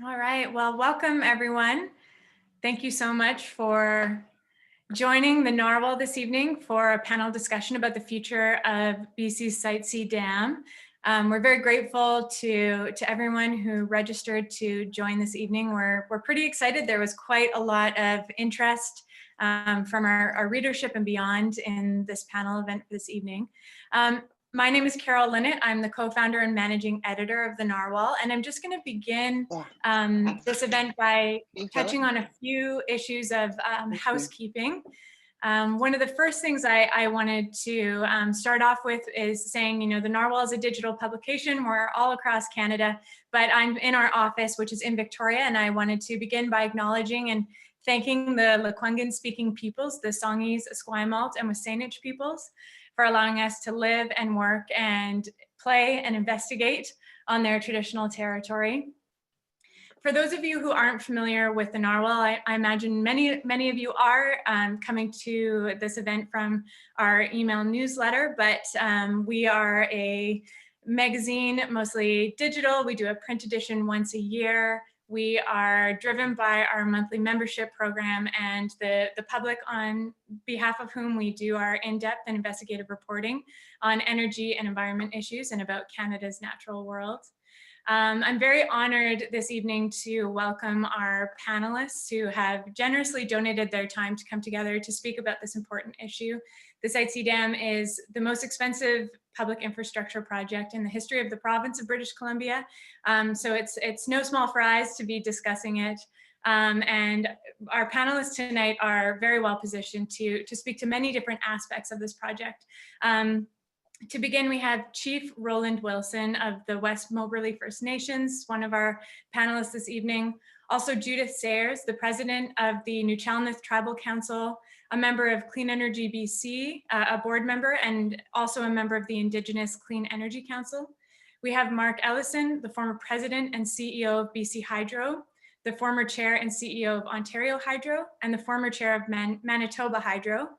All right, well, welcome everyone. Thank you so much for joining the Narwhal this evening for a panel discussion about the future of BC's Site C Dam. We're very grateful to everyone who registered to join this evening. We're pretty excited. There was quite a lot of interest from our readership and beyond in this panel event this evening. My name is Carol Linnett. I'm the co-founder and managing editor of the Narwhal, and I'm just going to begin this event by touching on a few issues of housekeeping. One of the first things I wanted to start off with is saying, you know, the Narwhal is a digital publication. We're all across Canada, but I'm in our office, which is in Victoria, and I wanted to begin by acknowledging and thanking the Lekwungen speaking peoples, the Songhees, Esquimalt, and Wasanich peoples, for allowing us to live and work and play and investigate on their traditional territory. For those of you who aren't familiar with the Narwhal, I imagine many of you are coming to this event from our email newsletter, but we are a magazine, mostly digital. We do a print edition once a year. We are driven by our monthly membership program and the public, on behalf of whom we do our in-depth and investigative reporting on energy and environment issues and about Canada's natural world. I'm very honored this evening to welcome our panelists who have generously donated their time to come together to speak about this important issue. The Site C Dam is the most expensive public infrastructure project in the history of the province of British Columbia. So it's no small prize to be discussing it. And our panelists tonight are very well positioned to speak to many different aspects of this project. To begin, we have Chief Roland Wilson of the West Moberly First Nations, one of our panelists this evening. Also Judith Sayers, the president of the Newfoundland Tribal Council, a member of Clean Energy BC, a board member, and also a member of the Indigenous Clean Energy Council. We have Mark Ellison, the former president and CEO of BC Hydro, the former chair and CEO of Ontario Hydro, and the former chair of Manitoba Hydro,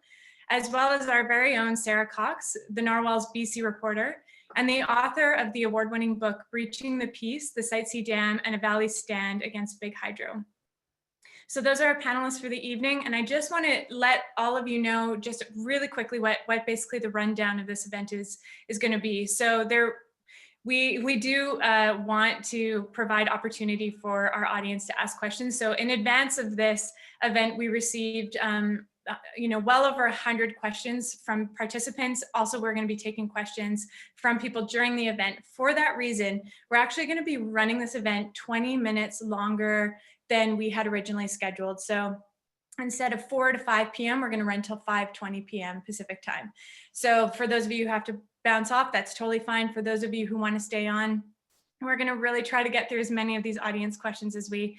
as well as our very own Sarah Cox, the Narwhal's BC reporter, and the author of the award-winning book, Breaching the Peace, The Site C Dam and a Valley Stand Against Big Hydro. So those are our panelists for the evening, and I just want to let all of you know just really quickly what basically the rundown of this event is going to be. So we do want to provide opportunity for our audience to ask questions. So in advance of this event, we received well over 100 questions from participants. Also, we're going to be taking questions from people during the event. For that reason, we're actually going to be running this event 20 minutes longer than we had originally scheduled. So instead of 4 to 5 p.m., we're going to run till 5:20 p.m. Pacific time. So for those of you who have to bounce off, that's totally fine. For those of you who want to stay on, we're going to really try to get through as many of these audience questions as we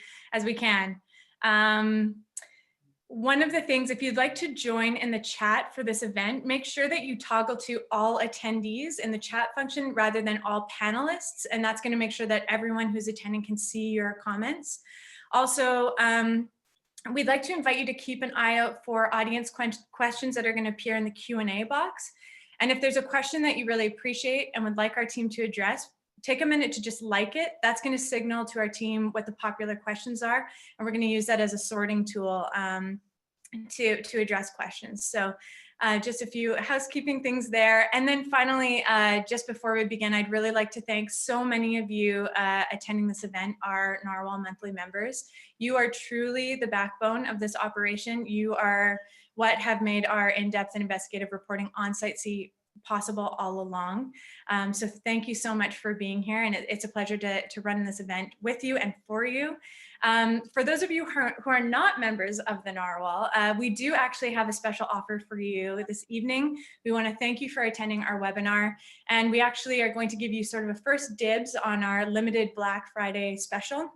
can. One of the things, if you'd like to join in the chat for this event, make sure that you toggle to all attendees in the chat function rather than all panelists, and that's going to make sure that everyone who's attending can see your comments. Also, we'd like to invite you to keep an eye out for audience questions that are going to appear in the Q&A box. And if there's a question that you really appreciate and would like our team to address, take a minute to just like it. That's going to signal to our team what the popular questions are, and we're going to use that as a sorting tool to address questions. So just a few housekeeping things there. And then finally, just before we begin, I'd really like to thank so many of you attending this event, our Narwhal monthly members. You are truly the backbone of this operation. You are what have made our in-depth and investigative reporting on Site C possible all along. So thank you so much for being here, and it's a pleasure to run this event with you and for you. For those of you who are not members of the Narwhal, we do actually have a special offer for you this evening. We want to thank you for attending our webinar, and we actually are going to give you sort of a first dibs on our limited Black Friday special.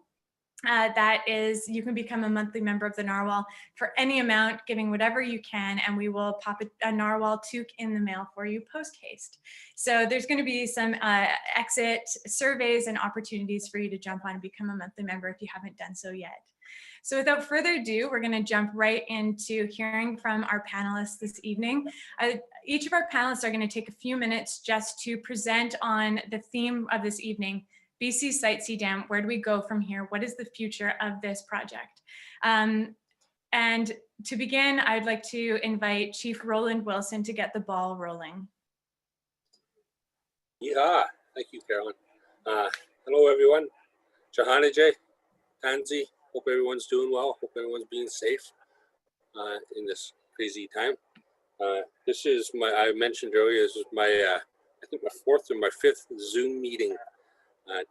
That is, you can become a monthly member of the Narwhal for any amount, giving whatever you can, and we will pop a Narwhal toque in the mail for you post haste. So there's going to be some exit surveys and opportunities for you to jump on and become a monthly member if you haven't done so yet. So without further ado, we're going to jump right into hearing from our panelists this evening. Each of our panelists are going to take a few minutes just to present on the theme of this evening, BC Site C Dam, where do we go from here? What is the future of this project? And to begin, I'd like to invite Chief Roland Wilson to get the ball rolling. Yeah, thank you, Carolyn. Hello, everyone. Jahanajay, Tansy, hope everyone's doing well. Hope everyone's being safe in this crazy time. This is I mentioned earlier, this is my, I think my 4th or my 5th Zoom meeting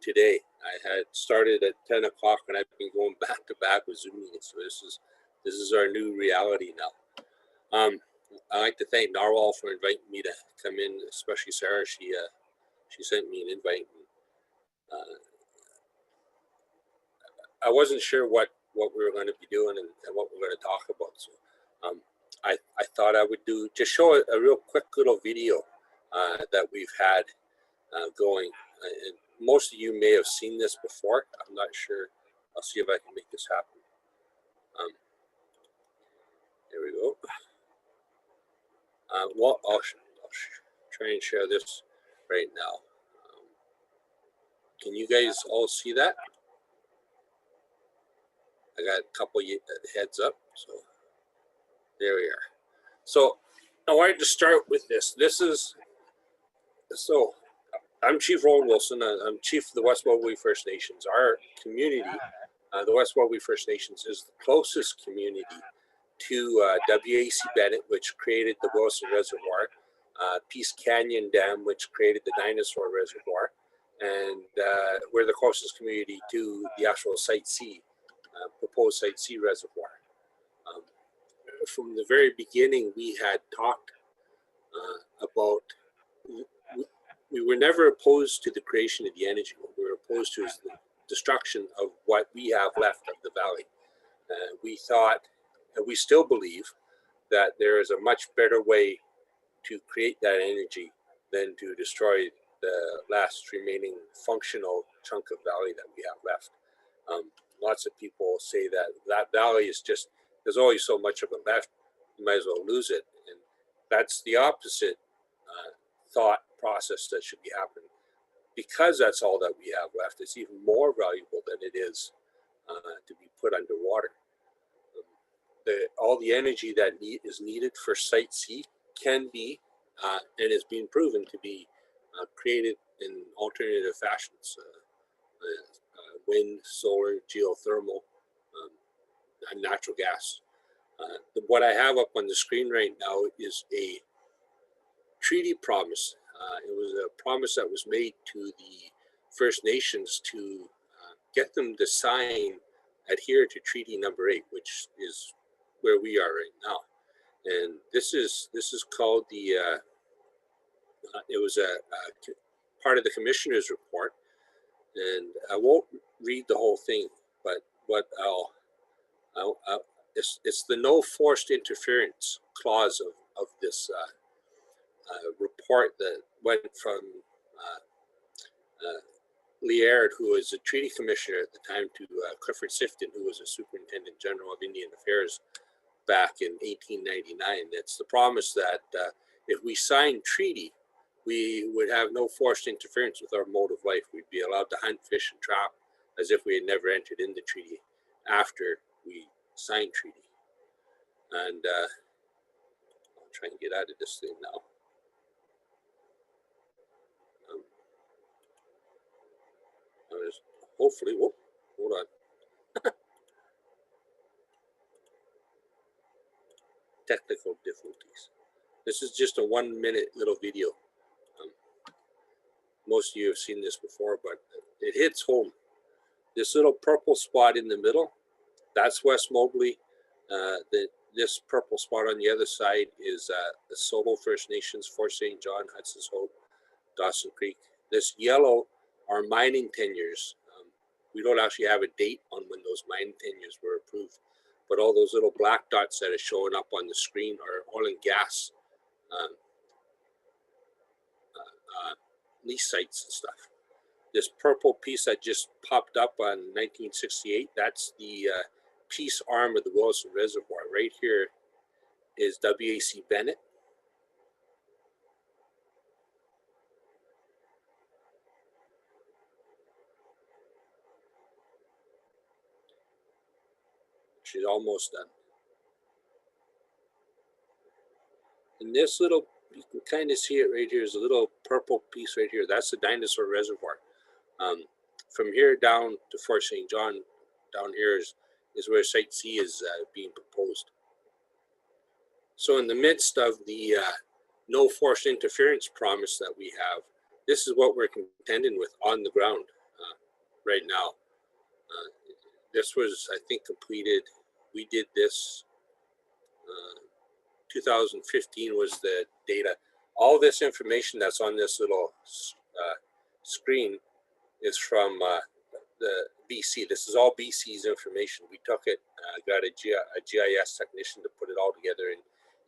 today. I had started at 10 o'clock and I've been going back to back with Zoom meetings. So this is our new reality now. I'd like to thank Narwhal for inviting me to come in, especially Sarah. She sent me an invite. I wasn't sure what we were going to be doing and what we're going to talk about. So I thought I would just show a real quick little video that we've had going. And most of you may have seen this before. I'm not sure. I'll see if I can make this happen. There we go. Well, I'll try and share this right now. Can you guys all see that? I got a couple heads up, so there we are. So I wanted to start with this. So I'm Chief Roland Wilson. I'm Chief of the West Waubee First Nations. Our community, the West Waubee First Nations, is the closest community to WAC Bennett, which created the Wilson Reservoir, Peace Canyon Dam, which created the Dinosaur Reservoir, and we're the closest community to the actual Site C, proposed Site C reservoir. From the very beginning, we had talked about, we were never opposed to the creation of the energy. What we were opposed to is the destruction of what we have left of the valley. We thought, and we still believe, that there is a much better way to create that energy than to destroy the last remaining functional chunk of valley that we have left. Lots of people say that valley is just, there's only so much of it left, you might as well lose it. And that's the opposite thought process that should be happening. Because that's all that we have left, it's even more valuable than it is to be put underwater. All the energy that is needed for Site C can be, and is being proven to be, created in alternative fashions. Wind, solar, geothermal, and natural gas. What I have up on the screen right now is a treaty promise. It was a promise that was made to the First Nations to get them to adhere to Treaty Number 8, which is where we are right now. And this is called the, it was a part of the Commissioner's report. And I won't read the whole thing, but what it's the no forced interference clause of this report that went from Liard, who was a treaty commissioner at the time, to Clifford Sifton, who was a Superintendent General of Indian Affairs back in 1899. It's the promise that if we sign treaty, we would have no forced interference with our mode of life. We'd be allowed to hunt, fish, and trap as if we had never entered into treaty after we signed treaty. And I'll try and get out of this thing now. Hopefully, whoop, hold on. Technical difficulties. This is just a 1-minute little video. Most of you have seen this before, but it hits home. This little purple spot in the middle, that's West Mobley. This purple spot on the other side is the Solo First Nations, Fort St. John, Hudson's Hope, Dawson Creek. This yellow are mining tenures. We don't actually have a date on when those mining tenures were approved, but all those little black dots that are showing up on the screen are oil and gas lease sites and stuff. This purple piece that just popped up on 1968, that's the Peace arm of the Wilson Reservoir. Right here is WAC Bennett. She's almost done. And this little, you can kind of see it right here, is a little purple piece right here. That's the Dinosaur Reservoir. From here down to Fort St. John, down here is where Site C is being proposed. So in the midst of the no forced interference promise that we have, this is what we're contending with on the ground right now. This was, I think, completed. We did this, 2015 was the data. All this information that's on this little screen is from the BC. This is all BC's information. We took it, got a GIS technician to put it all together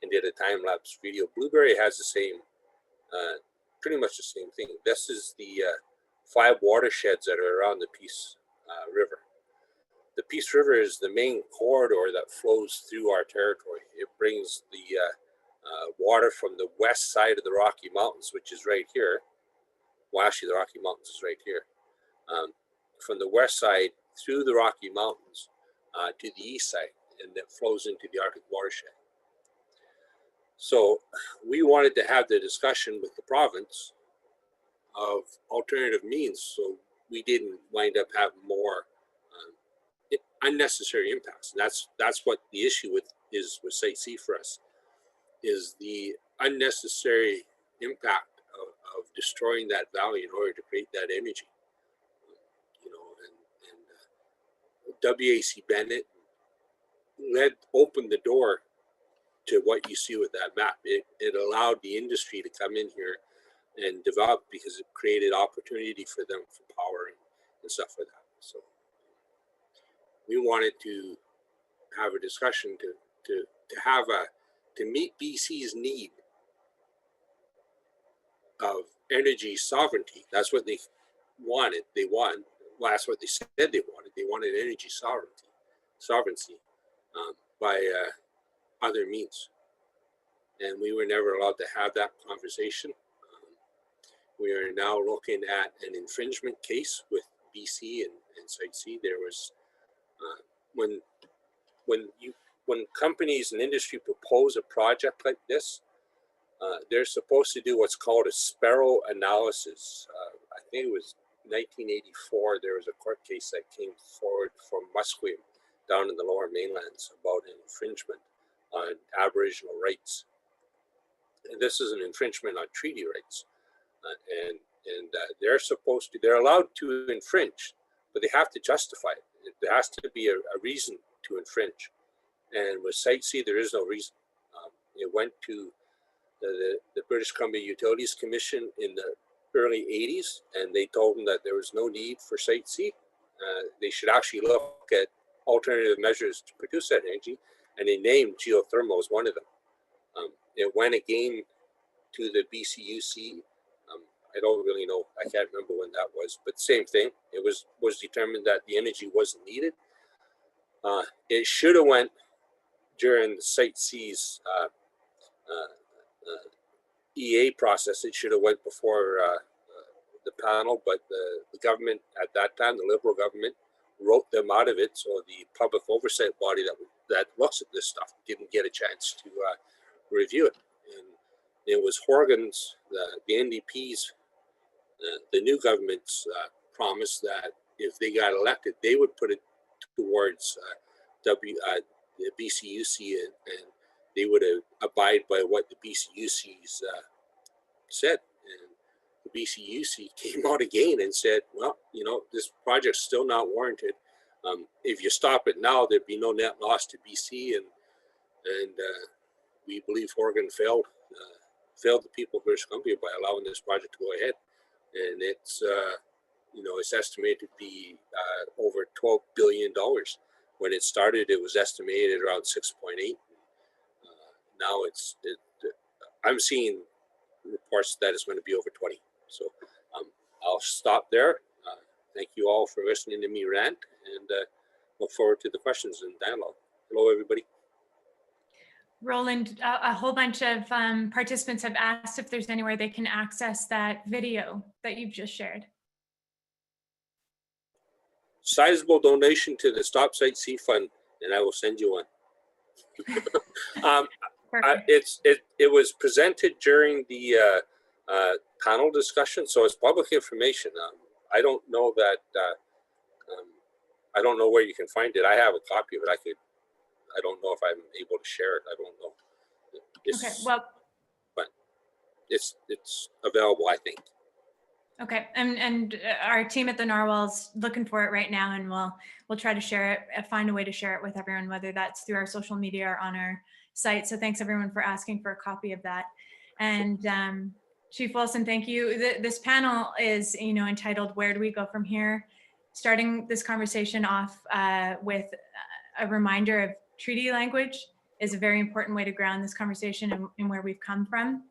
and did a time-lapse video. Blueberry has the same, pretty much the same thing. This is the 5 watersheds that are around the Peace River. The Peace River is the main corridor that flows through our territory. It brings the water from the west side of the Rocky Mountains, which is right here. Well, actually, the Rocky Mountains is right here. From the west side through the Rocky Mountains to the east side, and it flows into the Arctic watershed. So we wanted to have the discussion with the province of alternative means, so we didn't wind up having more unnecessary impacts. And that's what the issue is with Site C for us, is the unnecessary impact of destroying that valley in order to create that energy. You know, and WAC Bennett opened the door to what you see with that map. It allowed the industry to come in here and develop, because it created opportunity for them for power and stuff like that. So we wanted to have a discussion to meet BC's need of energy sovereignty. That's what they wanted. Well, that's what they said they wanted. They wanted energy sovereignty by other means. And we were never allowed to have that conversation. We are now looking at an infringement case with BC and Site C. There was when companies and industry propose a project like this, they're supposed to do what's called a sparrow analysis. I think it was 1984. There was a court case that came forward from Muskrat down in the Lower Mainlands about an infringement on Aboriginal rights. And this is an infringement on treaty rights, and they're allowed to infringe, but they have to justify it. There has to be a reason to infringe. And with Site C, there is no reason. It went to the British Columbia Utilities Commission in the early 80s, and they told them that there was no need for Site C. They should actually look at alternative measures to produce that energy, and they named geothermal as one of them. It went again to the BCUC. I don't really know. I can't remember when that was, but same thing. It was determined that the energy wasn't needed. It should have went during the Site C's EA process. It should have went before the panel, but the government at that time, the Liberal government, wrote them out of it. So the public oversight body that looks at this stuff didn't get a chance to review it. And it was Horgan's, the NDP's, the new government's promise that if they got elected, they would put it towards the BCUC, and they would abide by what the BCUC's said. And the BCUC came out again and said, well, you know, this project's still not warranted. If you stop it now, there'd be no net loss to BC, and we believe Horgan failed the people of British Columbia by allowing this project to go ahead. And it's it's estimated to be over $12 billion. When it started, it was estimated around 6.8. Now I'm seeing reports that it's going to be over 20. So I'll stop there. Thank you all for listening to me rant, and look forward to the questions and dialogue. Hello, everybody. Roland, a whole bunch of participants have asked if there's anywhere they can access that video that you've just shared. Sizable donation to the Stop Site C Fund and I will send you one. Perfect. It was presented during the panel discussion, so it's public information. I don't know that. I don't know where you can find it. I have a copy of it. I don't know if I'm able to share it. I don't know. Okay, well, but it's available, I think. okay, and our team at the Narwhal's looking for it right now, and we'll try to share it, find a way to share it with everyone, whether that's through our social media or on our site. So thanks everyone for asking for a copy of that. And Chief Wilson, thank you. This panel is, entitled "Where do we go from here?" Starting this conversation off with a reminder of treaty language is a very important way to ground this conversation and where we've come from.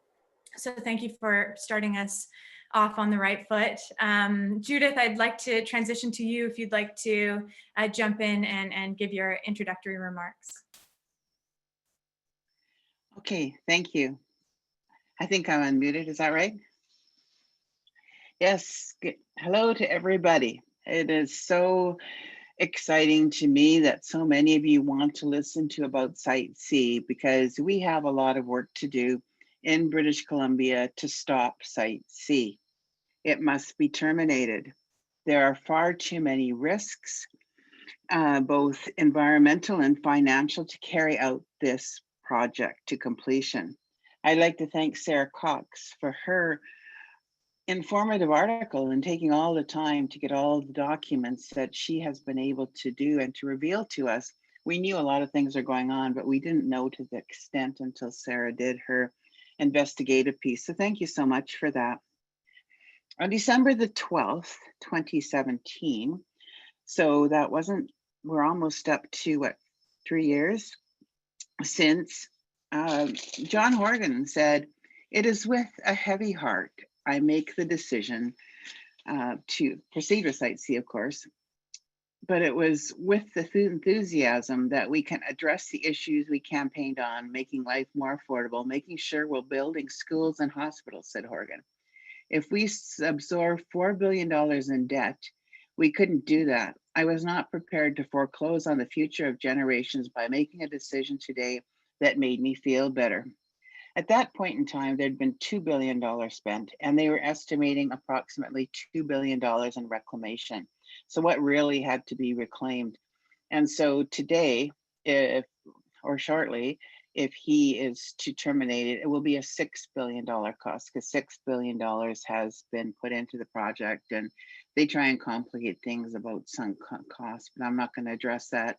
So thank you for starting us off on the right foot. Judith, I'd like to transition to you if you'd like to jump in and give your introductory remarks. Okay, thank you. I think I'm unmuted, is that right? Yes, hello to everybody. It is so exciting to me that so many of you want to listen to about Site C, because we have a lot of work to do in British Columbia to stop Site C. It must be terminated. There are far too many risks, both environmental and financial, to carry out this project to completion. I'd like to thank Sarah Cox for her informative article and taking all the time to get all the documents that she has been able to do and to reveal to us. We knew a lot of things are going on, but we didn't know to the extent until Sarah did her investigative piece. So thank you so much for that. On December the 12th, 2017, so that we're almost up to what, 3 years since John Horgan said, "It is with a heavy heart I make the decision to proceed with Site C, of course, but it was with the enthusiasm that we can address the issues we campaigned on, making life more affordable, making sure we're building schools and hospitals," said Horgan. "If we absorb $4 billion in debt, we couldn't do that. I was not prepared to foreclose on the future of generations by making a decision today that made me feel better." At that point in time, there'd been $2 billion spent, and they were estimating approximately $2 billion in reclamation. So what really had to be reclaimed? And so today, shortly, if he is to terminate it, it will be a $6 billion cost, because $6 billion has been put into the project, and they try and complicate things about sunk costs, but I'm not going to address that.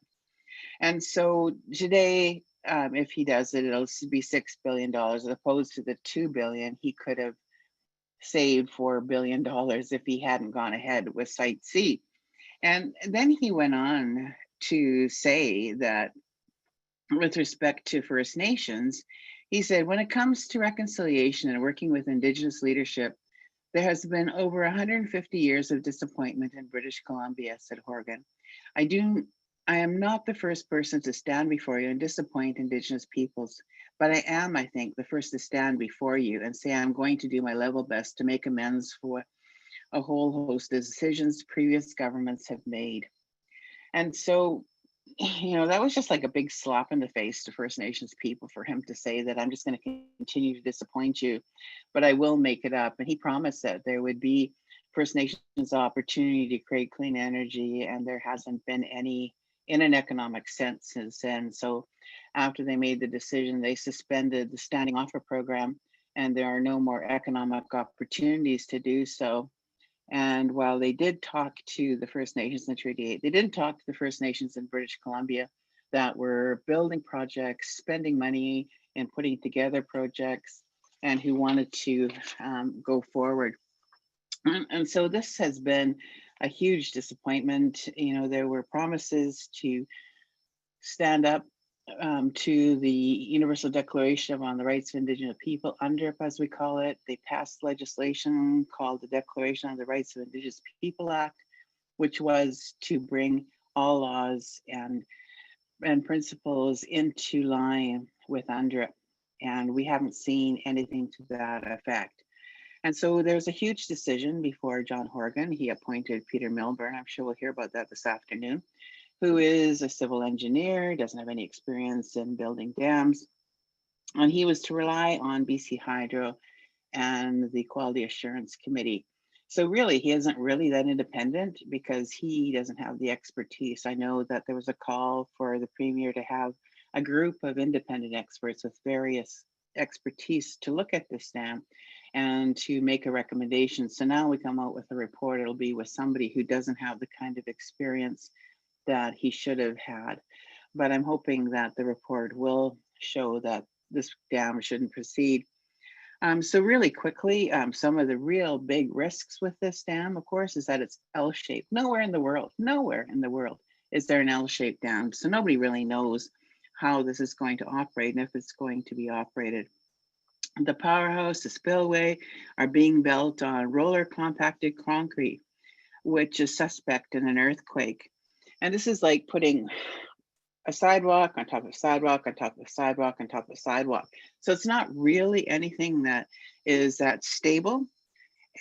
And so today, if he does it, it'll be $6 billion as opposed to the $2 billion he could have saved $4 billion if he hadn't gone ahead with Site C. And then he went on to say that with respect to First Nations, he said, "When it comes to reconciliation and working with Indigenous leadership, there has been over 150 years of disappointment in British Columbia," said Horgan. I am not the first person to stand before you and disappoint Indigenous peoples, but I am, I think, the first to stand before you and say I'm going to do my level best to make amends for a whole host of decisions previous governments have made. And so, that was just like a big slap in the face to First Nations people for him to say that I'm just going to continue to disappoint you, but I will make it up. And he promised that there would be First Nations opportunity to create clean energy, and there hasn't been any in an economic sense since then. So after they made the decision, they suspended the standing offer program, and there are no more economic opportunities to do so. And while they did talk to the First Nations in Treaty 8, they didn't talk to the First Nations in British Columbia that were building projects, spending money, and putting together projects, and who wanted to go forward. And so this has been a huge disappointment. There were promises to stand up to the Universal Declaration on the Rights of Indigenous People, UNDRIP as we call it. They passed legislation called the Declaration on the Rights of Indigenous People Act, which was to bring all laws and principles into line with UNDRIP. And we haven't seen anything to that effect. And so there's a huge decision before John Horgan. He appointed Peter Milburn. I'm sure we'll hear about that this afternoon. who is a civil engineer, doesn't have any experience in building dams. And he was to rely on BC Hydro and the Quality Assurance Committee. So really, he isn't really that independent because he doesn't have the expertise. I know that there was a call for the Premier to have a group of independent experts with various expertise to look at this dam and to make a recommendation. So now we come out with a report, it'll be with somebody who doesn't have the kind of experience that he should have had. But I'm hoping that the report will show that this dam shouldn't proceed. So really quickly, some of the real big risks with this dam, of course, is that it's L-shaped. Nowhere in the world is there an L-shaped dam. So nobody really knows how this is going to operate and if it's going to be operated. The powerhouse, the spillway are being built on roller compacted concrete, which is suspect in an earthquake. And this is like putting a sidewalk on top of sidewalk on top of sidewalk on top of sidewalk. So it's not really anything that is that stable.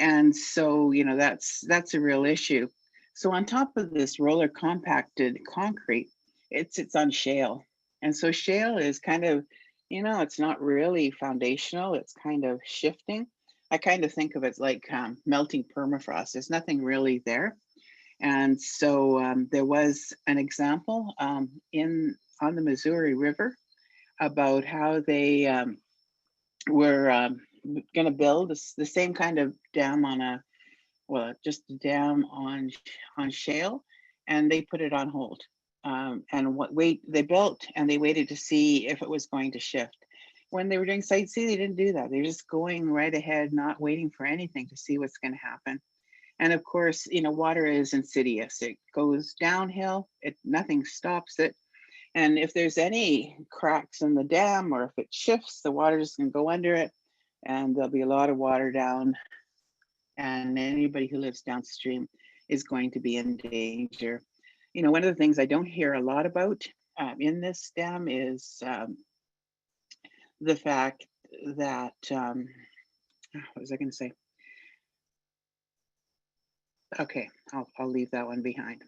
And so, you know, that's a real issue. So on top of this roller compacted concrete, it's on shale. And so shale is kind of, you know, it's not really foundational, it's kind of shifting. I kind of think of it like melting permafrost. There's nothing really there. And so there was an example on the Missouri River about how they were going to build the same kind of dam on just a dam on shale, and they put it on hold. They built and they waited to see if it was going to shift. When they were doing Site C, they didn't do that. They're just going right ahead, not waiting for anything to see what's going to happen. And of course, you know, water is insidious. It goes downhill, nothing stops it. And if there's any cracks in the dam or if it shifts, the water is going to go under it and there'll be a lot of water down. And anybody who lives downstream is going to be in danger. You know, one of the things I don't hear a lot about in this dam is the fact that, what was I going to say? Okay, I'll leave that one behind.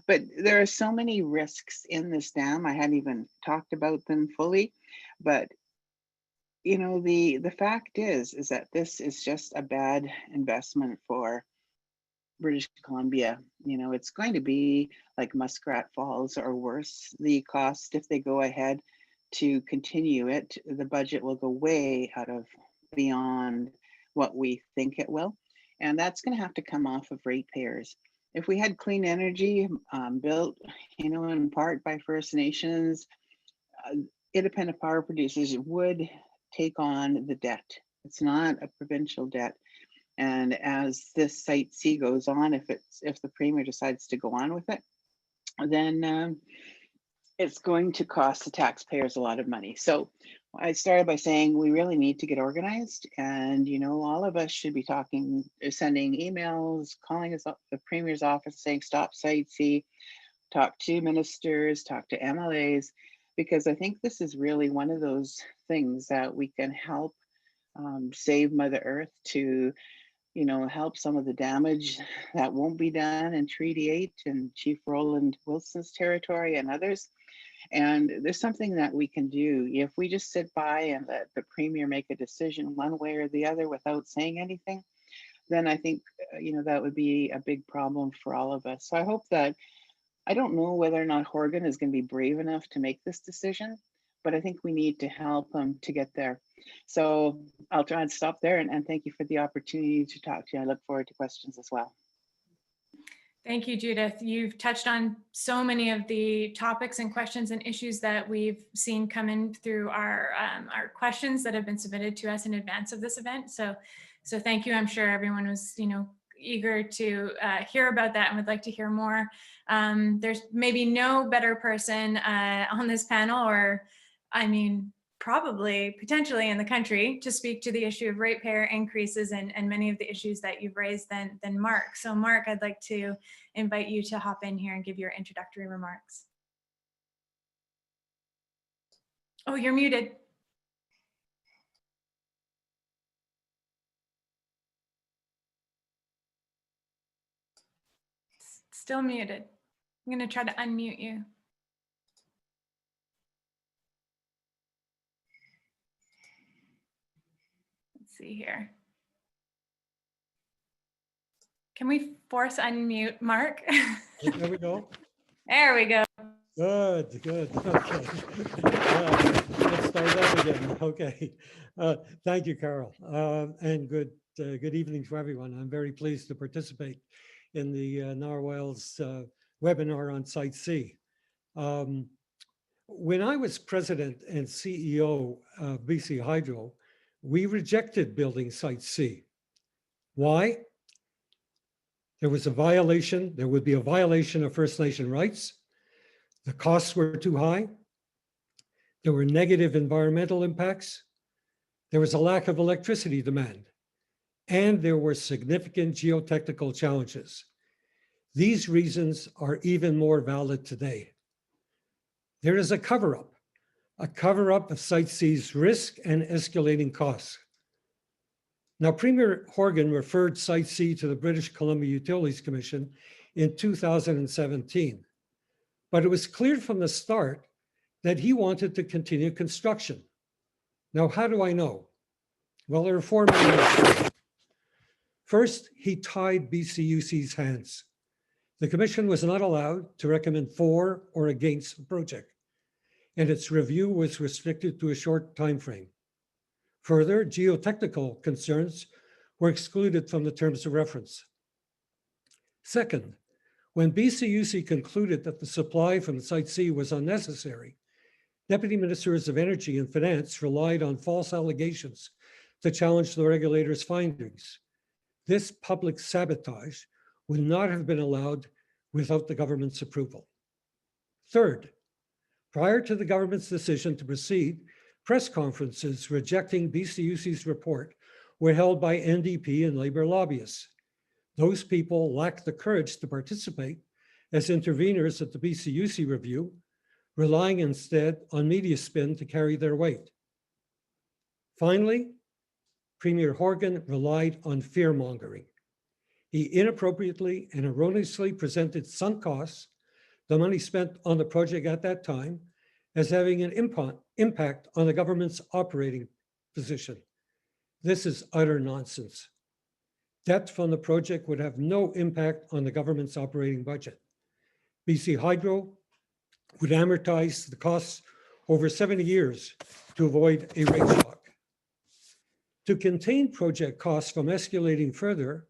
But there are so many risks in this dam. I hadn't even talked about them fully, but you know, the fact is that this is just a bad investment for British Columbia. You know, it's going to be like Muskrat Falls or worse. The cost, if they go ahead to continue it, the budget will go way out of beyond what we think it will. And that's going to have to come off of ratepayers. If we had clean energy built, you know, in part by First Nations, independent power producers would take on the debt. It's not a provincial debt. And as this Site C goes on, if the Premier decides to go on with it, then it's going to cost the taxpayers a lot of money. So I started by saying we really need to get organized, and you know, all of us should be sending emails, calling us up the Premier's office saying stop Site C, talk to ministers, talk to MLAs, because I think this is really one of those things that we can help save Mother Earth, to, you know, help some of the damage that won't be done in Treaty 8 and Chief Roland Wilson's territory and others. And there's something that we can do. If we just sit by and let the Premier make a decision one way or the other without saying anything, then I think, you know, that would be a big problem for all of us. So I hope that, I don't know whether or not Horgan is going to be brave enough to make this decision, but I think we need to help them to get there. So I'll try and stop there, and thank you for the opportunity to talk to you. I look forward to questions as well. Thank you, Judith. You've touched on so many of the topics and questions and issues that we've seen come in through our questions that have been submitted to us in advance of this event. So thank you. I'm sure everyone was, you know, eager to hear about that and would like to hear more. There's maybe no better person on this panel, or I mean, probably potentially in the country, to speak to the issue of ratepayer increases and many of the issues that you've raised than Mark. So Mark, I'd like to invite you to hop in here and give your introductory remarks. Oh, you're muted. Still muted. I'm going to try to unmute you. Let's see here. Can we force unmute Mark? There we go. There we go. Good, good. Okay. Let's start that again. Okay. Thank you, Carol. And good evening to everyone. I'm very pleased to participate in the Narwhal's webinar on Site C. When I was president and CEO of BC Hydro, we rejected building Site C. Why? There was a violation. There would be a violation of First Nation rights. The costs were too high. There were negative environmental impacts. There was a lack of electricity demand. And there were significant geotechnical challenges. These reasons are even more valid today. There is a cover-up of Site C's risk and escalating costs. Now, Premier Horgan referred Site C to the British Columbia Utilities Commission in 2017, but it was clear from the start that he wanted to continue construction. Now, how do I know? Well, there are four main reasons. First, he tied BCUC's hands. The commission was not allowed to recommend for or against the project, and its review was restricted to a short time frame. Further, geotechnical concerns were excluded from the terms of reference. Second, when BCUC concluded that the supply from Site C was unnecessary, Deputy Ministers of Energy and Finance relied on false allegations to challenge the regulator's findings. This public sabotage would not have been allowed without the government's approval. Third, prior to the government's decision to proceed, press conferences rejecting BCUC's report were held by NDP and Labour lobbyists. Those people lacked the courage to participate as interveners at the BCUC review, relying instead on media spin to carry their weight. Finally, Premier Horgan relied on fear-mongering. He inappropriately and erroneously presented sunk costs, the money spent on the project at that time, as having an impact on the government's operating position. This is utter nonsense. Debt from the project would have no impact on the government's operating budget. BC Hydro would amortize the costs over 70 years to avoid a rate shock. To contain project costs from escalating further,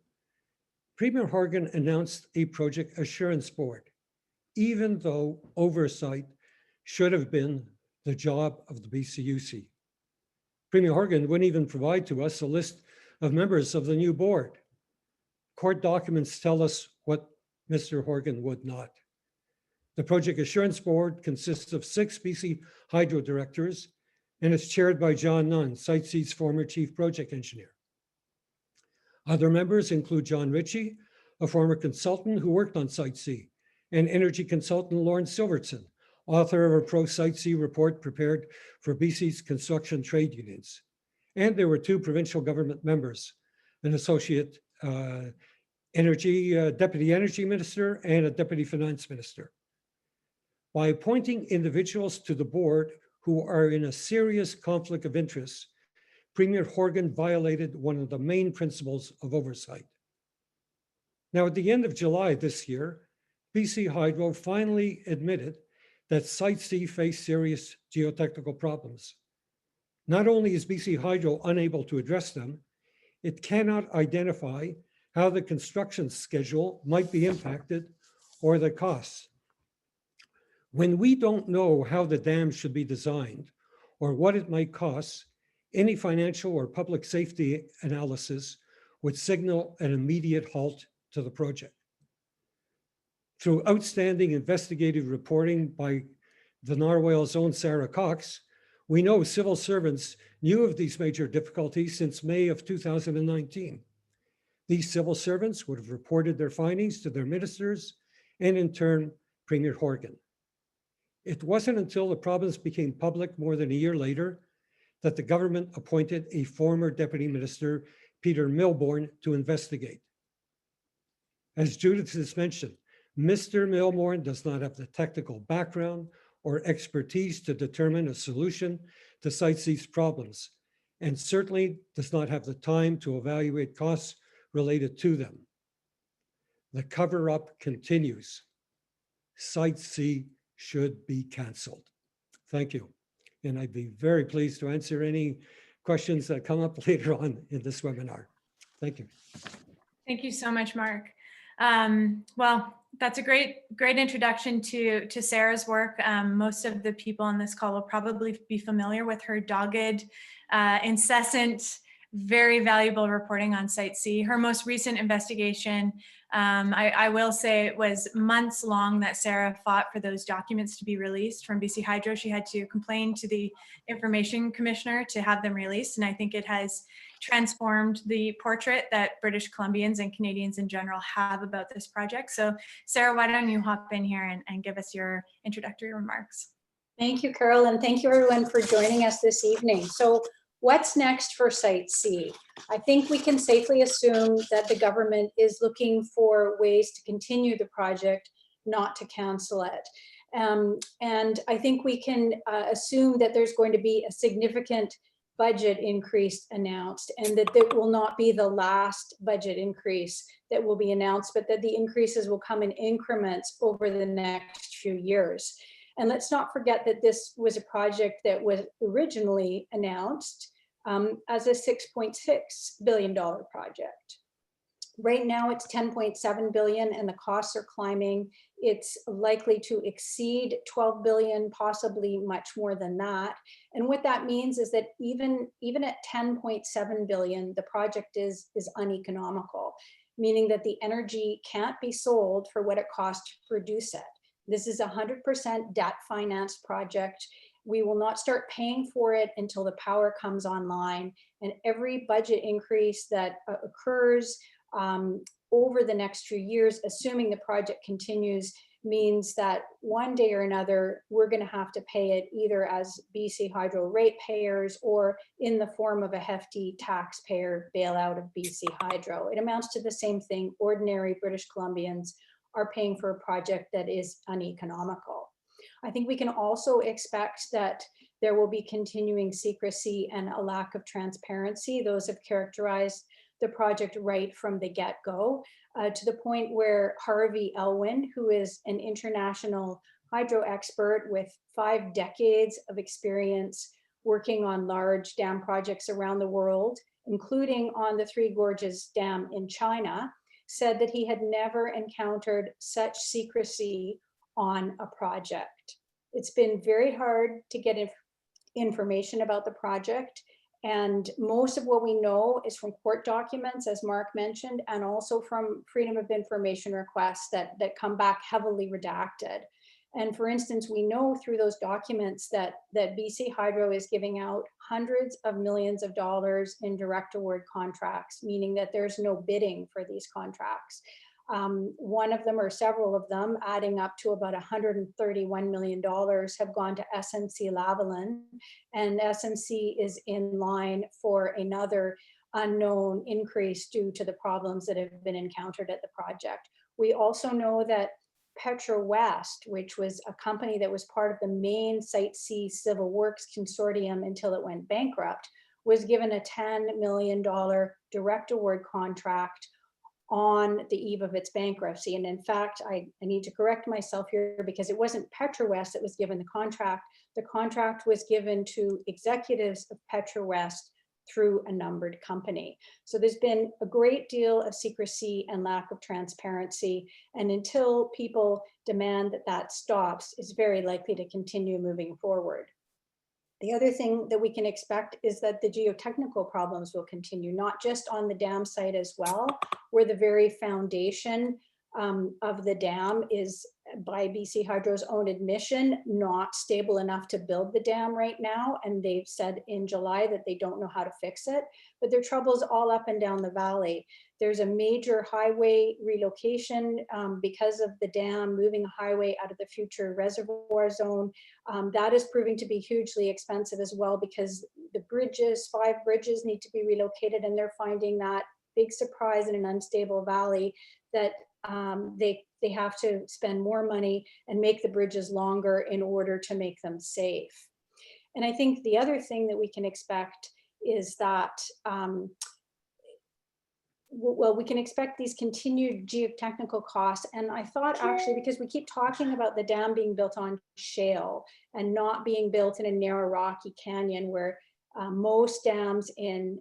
Premier Horgan announced a project assurance board, even though oversight should have been the job of the BCUC. Premier Horgan wouldn't even provide to us a list of members of the new board. Court documents tell us what Mr. Horgan would not. The Project Assurance Board consists of 6 BC Hydro directors and is chaired by John Nunn, Site C's former chief project engineer. Other members include John Ritchie, a former consultant who worked on Site C, and energy consultant Lawrence Silverton, author of a pro-Site C report prepared for BC's construction trade unions. And there were 2 provincial government members, an associate deputy energy minister and a deputy finance minister. By appointing individuals to the board who are in a serious conflict of interest, Premier Horgan violated one of the main principles of oversight. Now, at the end of July this year, BC Hydro finally admitted that Site C faced serious geotechnical problems. Not only is BC Hydro unable to address them, it cannot identify how the construction schedule might be impacted or the costs. When we don't know how the dam should be designed or what it might cost, any financial or public safety analysis would signal an immediate halt to the project. Through outstanding investigative reporting by the Narwhal's own Sarah Cox, we know civil servants knew of these major difficulties since May of 2019. These civil servants would have reported their findings to their ministers and in turn, Premier Horgan. It wasn't until the province became public more than a year later that the government appointed a former deputy minister, Peter Milbourne, to investigate. As Judith has mentioned, Mr. Milmorn does not have the technical background or expertise to determine a solution to Site C's problems, and certainly does not have the time to evaluate costs related to them. The cover-up continues. Site C should be canceled. Thank you. And I'd be very pleased to answer any questions that come up later on in this webinar. Thank you. Thank you so much, Mark. Well, that's a great introduction to Sarah's work. Most of the people on this call will probably be familiar with her dogged, incessant, very valuable reporting on Site C. Her most recent investigation, I will say it was months long that Sarah fought for those documents to be released from BC Hydro. She had to complain to the Information Commissioner to have them released, and I think it has transformed the portrait that British Columbians and Canadians in general have about this project. So Sarah, why don't you hop in here and give us your introductory remarks? Thank you, Carol, and thank you everyone for joining us this evening. So what's next for Site C? I think we can safely assume that the government is looking for ways to continue the project, not to cancel it. And I think we can assume that there's going to be a significant budget increase announced, and that there will not be the last budget increase that will be announced, but that the increases will come in increments over the next few years. And let's not forget that this was a project that was originally announced as a $6.6 billion project. Right now it's 10.7 billion and the costs are climbing. It's likely to exceed 12 billion, possibly much more than that. And what that means is that even at 10.7 billion, the project is uneconomical, meaning that the energy can't be sold for what it costs to produce it. This is a 100% debt financed project. We will not start paying for it until the power comes online, and every budget increase that occurs over the next few years, assuming the project continues, means that one day or another, we're going to have to pay it either as BC Hydro ratepayers or in the form of a hefty taxpayer bailout of BC Hydro. It amounts to the same thing. Ordinary British Columbians are paying for a project that is uneconomical. I think we can also expect that there will be continuing secrecy and a lack of transparency. Those have characterized the project right from the get-go, to the point where Harvey Elwin, who is an international hydro expert with 5 decades of experience working on large dam projects around the world, including on the Three Gorges Dam in China, said that he had never encountered such secrecy on a project. It's been very hard to get information about the project. And most of what we know is from court documents, as Mark mentioned, and also from Freedom of Information requests that come back heavily redacted. And for instance, we know through those documents that BC Hydro is giving out hundreds of millions of dollars in direct award contracts, meaning that there's no bidding for these contracts. One of them, or several of them, adding up to about $131 million, have gone to SNC-Lavalin, and SNC is in line for another unknown increase due to the problems that have been encountered at the project. We also know that Petro West, which was a company that was part of the main Site C Civil Works Consortium until it went bankrupt, was given a $10 million direct award contract on the eve of its bankruptcy. And in fact, I need to correct myself here, because it wasn't Petro West that was given the contract. The contract was given to executives of Petro West through a numbered company. So there's been a great deal of secrecy and lack of transparency. And until people demand that that stops, it's very likely to continue moving forward. The other thing that we can expect is that the geotechnical problems will continue, not just on the dam site as well, where the very foundation of the dam is, by BC Hydro's own admission, not stable enough to build the dam right now. And they've said in July that they don't know how to fix it, but there are troubles all up and down the valley. There's a major highway relocation because of the dam, moving a highway out of the future reservoir zone. That is proving to be hugely expensive as well, because the bridges, 5 bridges, need to be relocated, and they're finding that, big surprise in an unstable valley, that they have to spend more money and make the bridges longer in order to make them safe. And I think the other thing that we can expect is that, well, we can expect these continued geotechnical costs. And I thought actually, because we keep talking about the dam being built on shale and not being built in a narrow rocky canyon where most dams in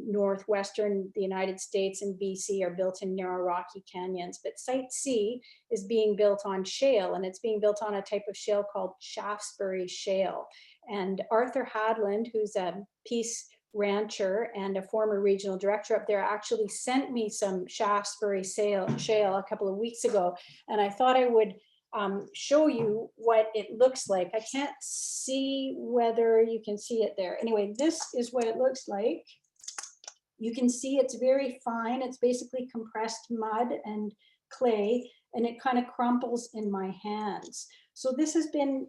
northwestern the United States and BC are built in narrow rocky canyons, but Site C is being built on shale, and it's being built on a type of shale called Shaftesbury shale. And Arthur Hadland, who's a Peace rancher and a former regional director up there, actually sent me some Shaftesbury shale a couple of weeks ago, and I thought I would show you what it looks like. I can't see whether you can see it there. Anyway, this is what it looks like. You can see it's very fine. It's basically compressed mud and clay, and it kind of crumples in my hands. So this has been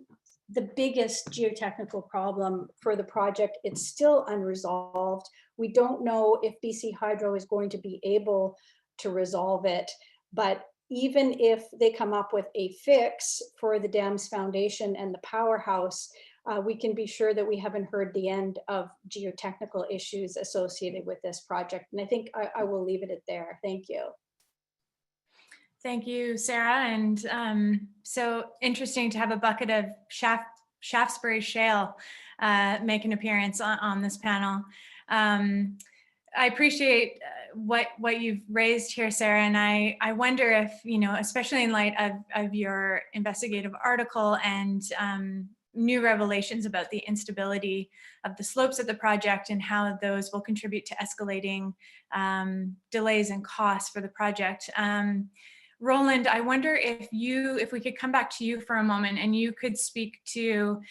the biggest geotechnical problem for the project. It's still unresolved. We don't know if BC Hydro is going to be able to resolve it, but even if they come up with a fix for the dam's foundation and the powerhouse, we can be sure that we haven't heard the end of geotechnical issues associated with this project. And I think I will leave it at there. Thank you. Thank you, Sarah. And so interesting to have a bucket of Shaftesbury shale make an appearance on this panel. I appreciate what you've raised here, Sarah, and I wonder if, especially in light of your investigative article and new revelations about the instability of the slopes of the project and how those will contribute to escalating delays and costs for the project. Roland, I wonder if we could come back to you for a moment and you could speak to,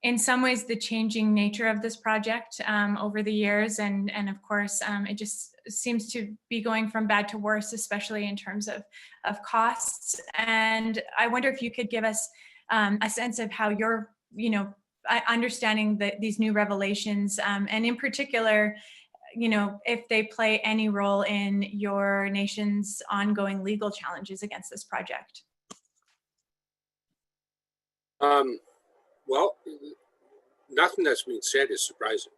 in some ways, the changing nature of this project over the years. And of course, it just seems to be going from bad to worse, especially in terms of costs. And I wonder if you could give us a sense of how you're, understanding these new revelations, and in particular, if they play any role in your nation's ongoing legal challenges against this project. Well, nothing that's been said is surprising.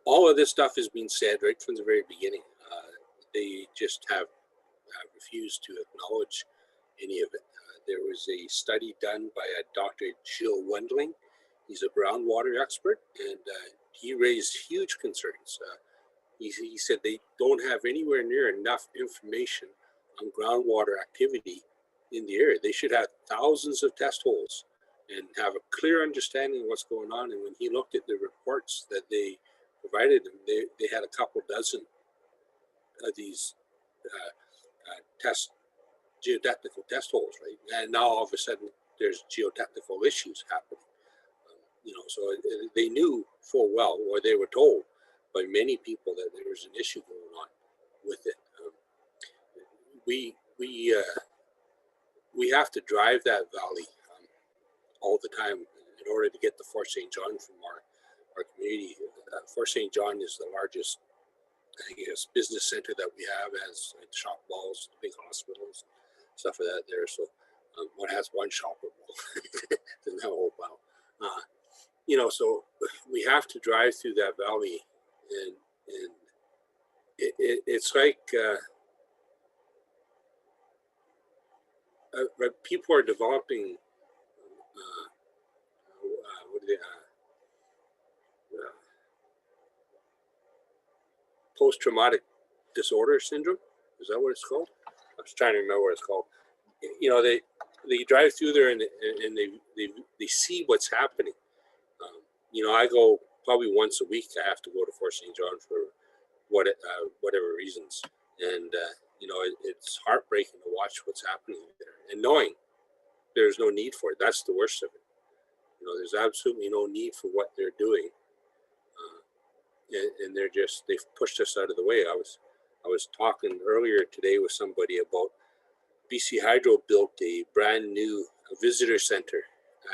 All of this stuff has been said right from the very beginning. They just have refused to acknowledge any of it. There was a study done by a Dr. Jill Wendling. He's a groundwater expert, and he raised huge concerns. He said they don't have anywhere near enough information on groundwater activity in the area. They should have thousands of test holes and have a clear understanding of what's going on. And when he looked at the reports that they provided him, they had a couple dozen of these geotechnical test holes, right? And now all of a sudden there's geotechnical issues happening. So they knew full well, or they were told by many people, that there was an issue going on with it. We have to drive that valley all the time in order to get to Fort St. John from our community. Fort St. John is the largest, I guess, business center that we have, as like shop malls, big hospitals, stuff like that there. So one has one shopper mall, doesn't have a whole pile. So we have to drive through that valley, and it's like people are developing post-traumatic disorder syndrome. Is that what it's called? I was trying to remember what it's called. They drive through there and they see what's happening. I go probably once a week. I have to go to Fort St. John for whatever reasons, and it's heartbreaking to watch what's happening there, and knowing there's no need for it. That's the worst of it. There's absolutely no need for what they're doing, and they've pushed us out of the way. I was talking earlier today with somebody about BC Hydro built a brand new visitor center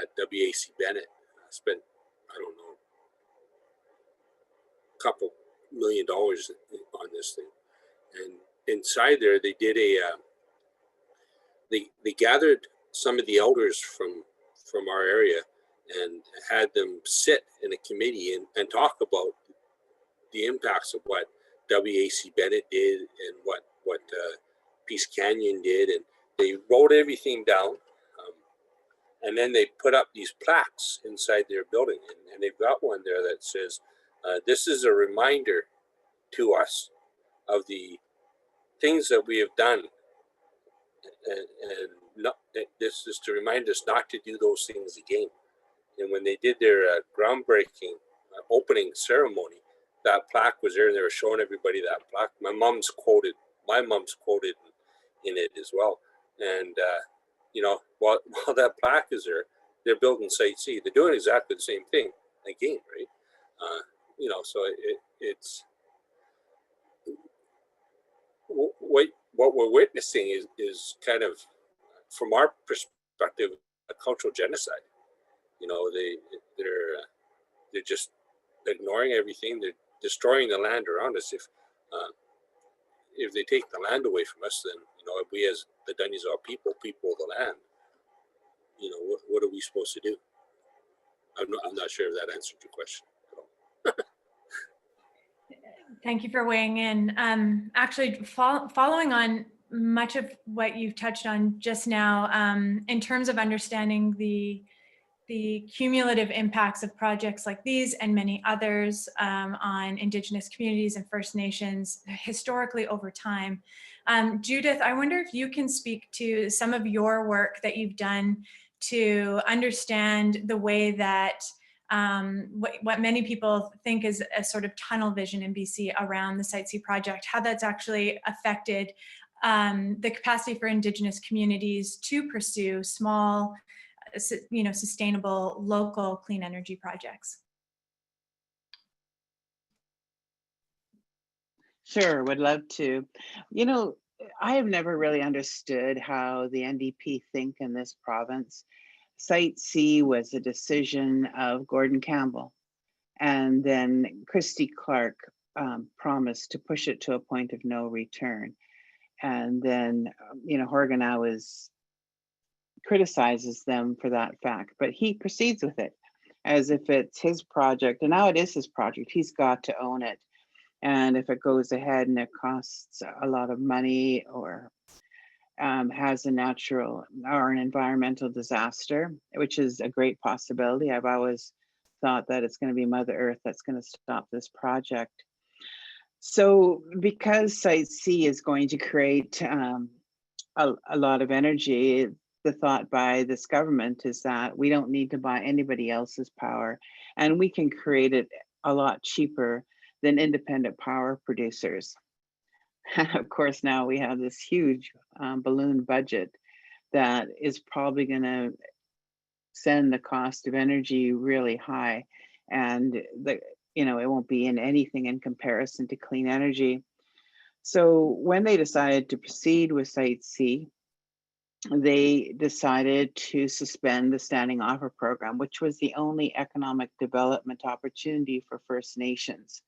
at WAC Bennett. I spent, I don't know, a couple $1 million on this thing, and inside there they did they gathered some of the elders from our area and had them sit in a committee and talk about the impacts of what WAC Bennett did and what Peace Canyon did, and they wrote everything down. And then they put up these plaques inside their building, and they've got one there that says, "This is a reminder to us of the things that we have done, and not, this is to remind us not to do those things again." And when they did their groundbreaking opening ceremony, that plaque was there, and they were showing everybody that plaque. My mom's quoted in it as well. And while that plaque is there, they're building Site C. They're doing exactly the same thing again, right? So it's what we're witnessing is kind of, from our perspective, a cultural genocide. They're just ignoring everything. They're destroying the land around us. If they take the land away from us, then we as the Dungeons people of the land, what are we supposed to do? I'm not sure if that answered your question at all. Thank you for weighing in. Actually, following on much of what you've touched on just now, in terms of understanding the cumulative impacts of projects like these and many others on Indigenous communities and First Nations historically over time. Judith, I wonder if you can speak to some of your work that you've done to understand the way that what many people think is a sort of tunnel vision in BC around the Site C project, how that's actually affected the capacity for Indigenous communities to pursue small, sustainable, local clean energy projects. Sure, would love to. I have never really understood how the NDP think in this province. Site C was a decision of Gordon Campbell, and then Christy Clark promised to push it to a point of no return. And then, Horgan criticizes them for that fact, but he proceeds with it as if it's his project. And now it is his project. He's got to own it. And if it goes ahead and it costs a lot of money or has a natural or an environmental disaster, which is a great possibility. I've always thought that it's going to be Mother Earth that's going to stop this project. So because Site C is going to create a lot of energy, the thought by this government is that we don't need to buy anybody else's power, and we can create it a lot cheaper than independent power producers. Of course, now we have this huge balloon budget that is probably going to send the cost of energy really high, and it won't be in anything in comparison to clean energy. So when they decided to proceed with Site C, they decided to suspend the standing offer program, which was the only economic development opportunity for First Nations.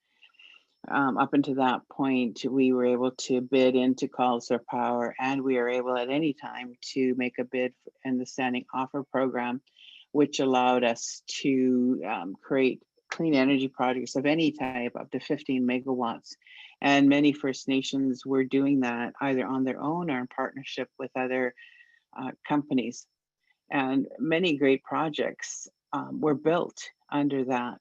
Up until that point, we were able to bid into calls for power, and we are able at any time to make a bid in the standing offer program, which allowed us to create clean energy projects of any type up to 15 megawatts. And many First Nations were doing that either on their own or in partnership with other companies. And many great projects were built under that.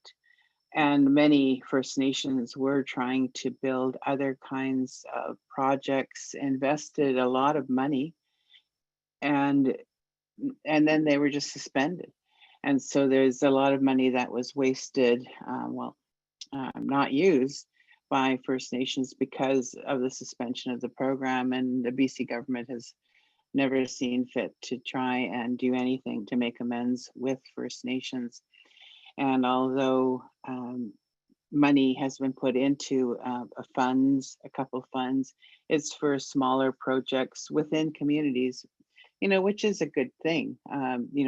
And many First Nations were trying to build other kinds of projects, invested a lot of money, and then they were just suspended. And so there's a lot of money that was wasted, not used by First Nations because of the suspension of the program. And the BC government has never seen fit to try and do anything to make amends with First Nations. And although money has been put into a couple funds, it's for smaller projects within communities, which is a good thing.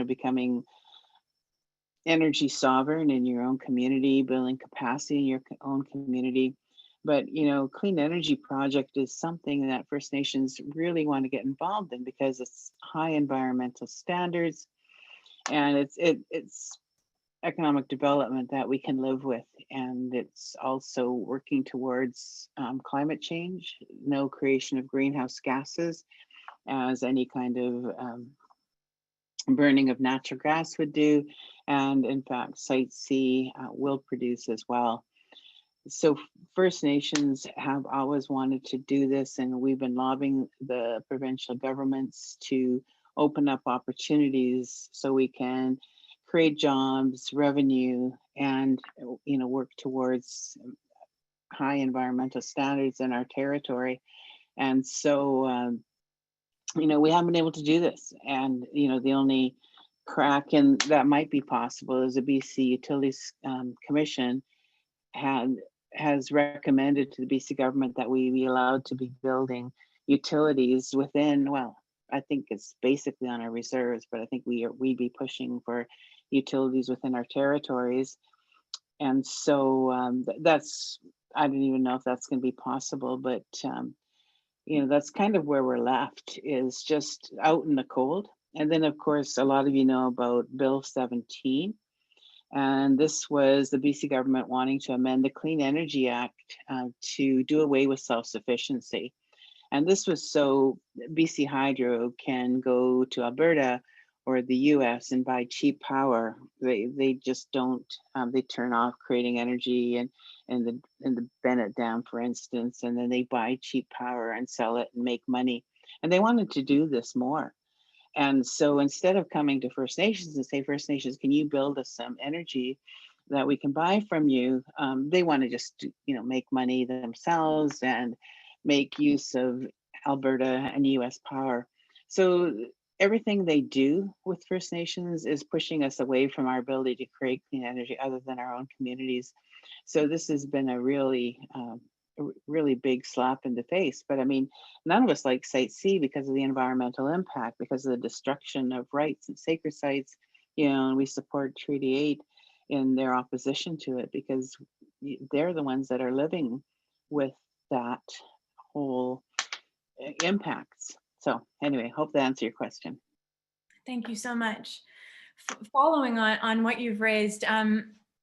Becoming energy sovereign in your own community, building capacity in your own community. But, you know, clean energy project is something that First Nations really want to get involved in because it's high environmental standards, and it's economic development that we can live with. And it's also working towards climate change, no creation of greenhouse gases, as any kind of burning of natural gas would do. And in fact, Site C will produce as well. So First Nations have always wanted to do this, and we've been lobbying the provincial governments to open up opportunities so we can create jobs, revenue, and, you know, work towards high environmental standards in our territory. And so, you know, we haven't been able to do this. And, you know, the only crack in that might be possible is the BC Utilities Commission has recommended to the BC government that we be allowed to be building utilities within, well, I think it's basically on our reserves, but I think we'd be pushing for utilities within our territories. And so that's, I don't even know if that's going to be possible, but you know, that's kind of where we're left, is just out in the cold. And then of course, a lot of you know about Bill 17. And this was the BC government wanting to amend the Clean Energy Act to do away with self-sufficiency. And this was so BC Hydro can go to Alberta or the US and buy cheap power. They just don't, they turn off creating energy and the Bennett Dam, for instance, and then they buy cheap power and sell it and make money. And they wanted to do this more. And so instead of coming to First Nations and say, First Nations, can you build us some energy that we can buy from you? They want to just, you know, make money themselves and make use of Alberta and US power. So everything they do with First Nations is pushing us away from our ability to create clean energy other than our own communities. So this has been a really big slap in the face. But I mean, none of us like Site C because of the environmental impact, because of the destruction of rights and sacred sites, you know, and we support Treaty 8 in their opposition to it because they're the ones that are living with that whole impacts. So anyway, hope that answers your question. Thank you so much. Following on what you've raised,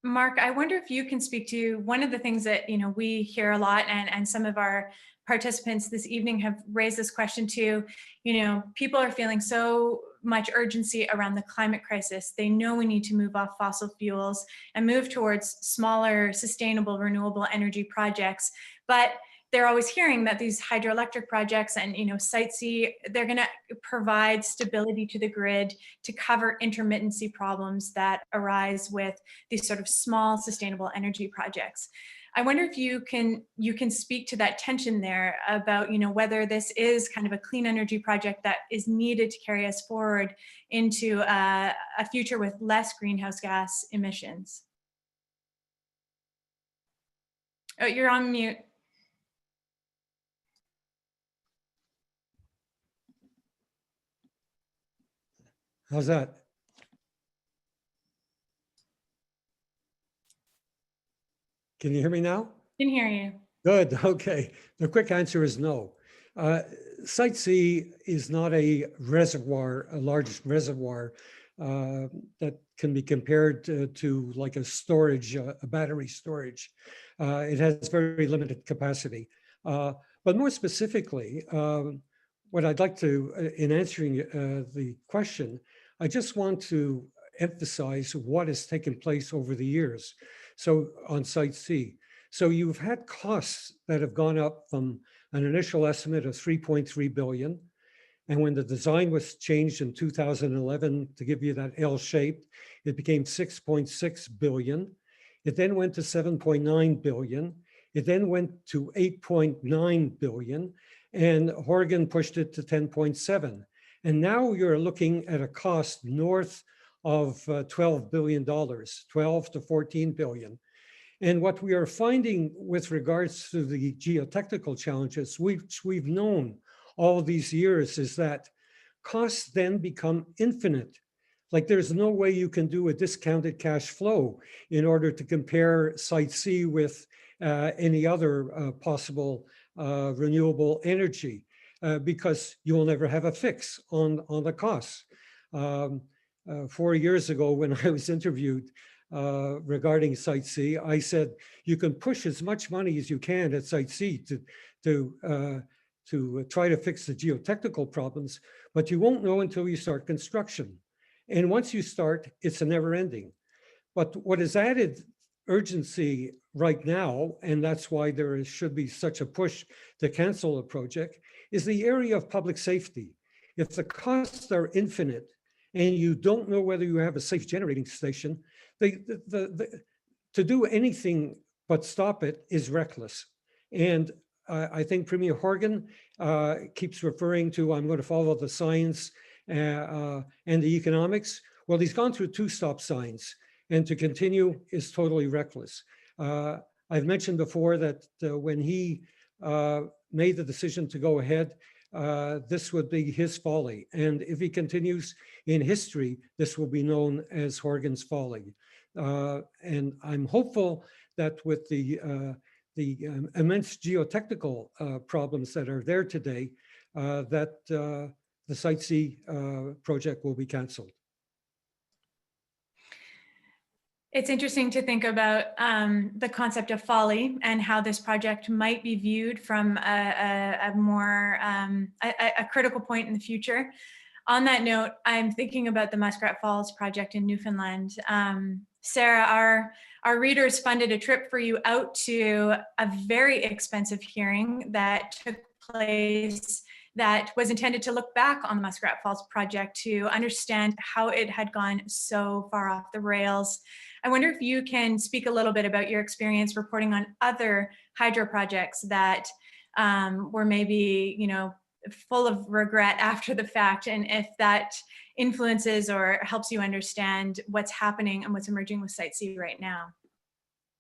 Mark, I wonder if you can speak to one of the things that, you know, we hear a lot, and some of our participants this evening have raised this question too. You know, people are feeling so much urgency around the climate crisis. They know we need to move off fossil fuels and move towards smaller, sustainable, renewable energy projects. But they're always hearing that these hydroelectric projects and, you know, Site C, they're going to provide stability to the grid to cover intermittency problems that arise with these sort of small sustainable energy projects. I wonder if you can speak to that tension there about, you know, whether this is kind of a clean energy project that is needed to carry us forward into a future with less greenhouse gas emissions. Oh, you're on mute. How's that? Can you hear me now? Can hear you. Good. Okay. The quick answer is no. Site C is not a reservoir, a large reservoir that can be compared to like a storage, a battery storage. It has very limited capacity. But more specifically, what I'd like to, in answering the question, I just want to emphasize what has taken place over the years. So on Site C. So you've had costs that have gone up from an initial estimate of 3.3 billion. And when the design was changed in 2011 to give you that L shape, it became 6.6 billion. It then went to 7.9 billion. It then went to 8.9 billion. And Horgan pushed it to 10.7. And now you're looking at a cost north of $12 billion, 12 to 14 billion. And what we are finding with regards to the geotechnical challenges, which we've known all these years, is that costs then become infinite. Like there's no way you can do a discounted cash flow in order to compare Site C with any other possible renewable energy, because you will never have a fix on the costs. 4 years ago, when I was interviewed regarding Site C, I said, you can push as much money as you can at Site C to try to fix the geotechnical problems, but you won't know until you start construction. And once you start, it's a never ending. But what is added urgency right now, and that's why should be such a push to cancel a project, is the area of public safety. If the costs are infinite and you don't know whether you have a safe generating station, to do anything but stop it is reckless. And I think Premier Horgan keeps referring to, I'm going to follow the science and the economics. Well, he's gone through 2 stop signs, and to continue is totally reckless. I've mentioned before that when he made the decision to go ahead, this would be his folly. And if he continues in history, this will be known as Horgan's folly. And I'm hopeful that with the immense geotechnical problems that are there today, that the Site C project will be canceled. It's interesting to think about the concept of folly and how this project might be viewed from a more critical point in the future. On that note, I'm thinking about the Muskrat Falls project in Newfoundland. Sarah, our readers funded a trip for you out to a very expensive hearing that took place that was intended to look back on the Muskrat Falls project to understand how it had gone so far off the rails. I wonder if you can speak a little bit about your experience reporting on other hydro projects that were maybe, full of regret after the fact, and if that influences or helps you understand what's happening and what's emerging with Site C right now.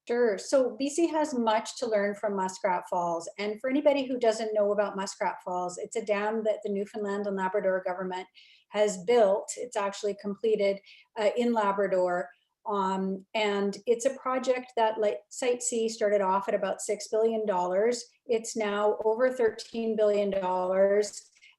Sure. So BC has much to learn from Muskrat Falls. And for anybody who doesn't know about Muskrat Falls, it's a dam that the Newfoundland and Labrador government has built. It's actually completed in Labrador. And it's a project that, like Site C, started off at about $6 billion. It's now over $13 billion.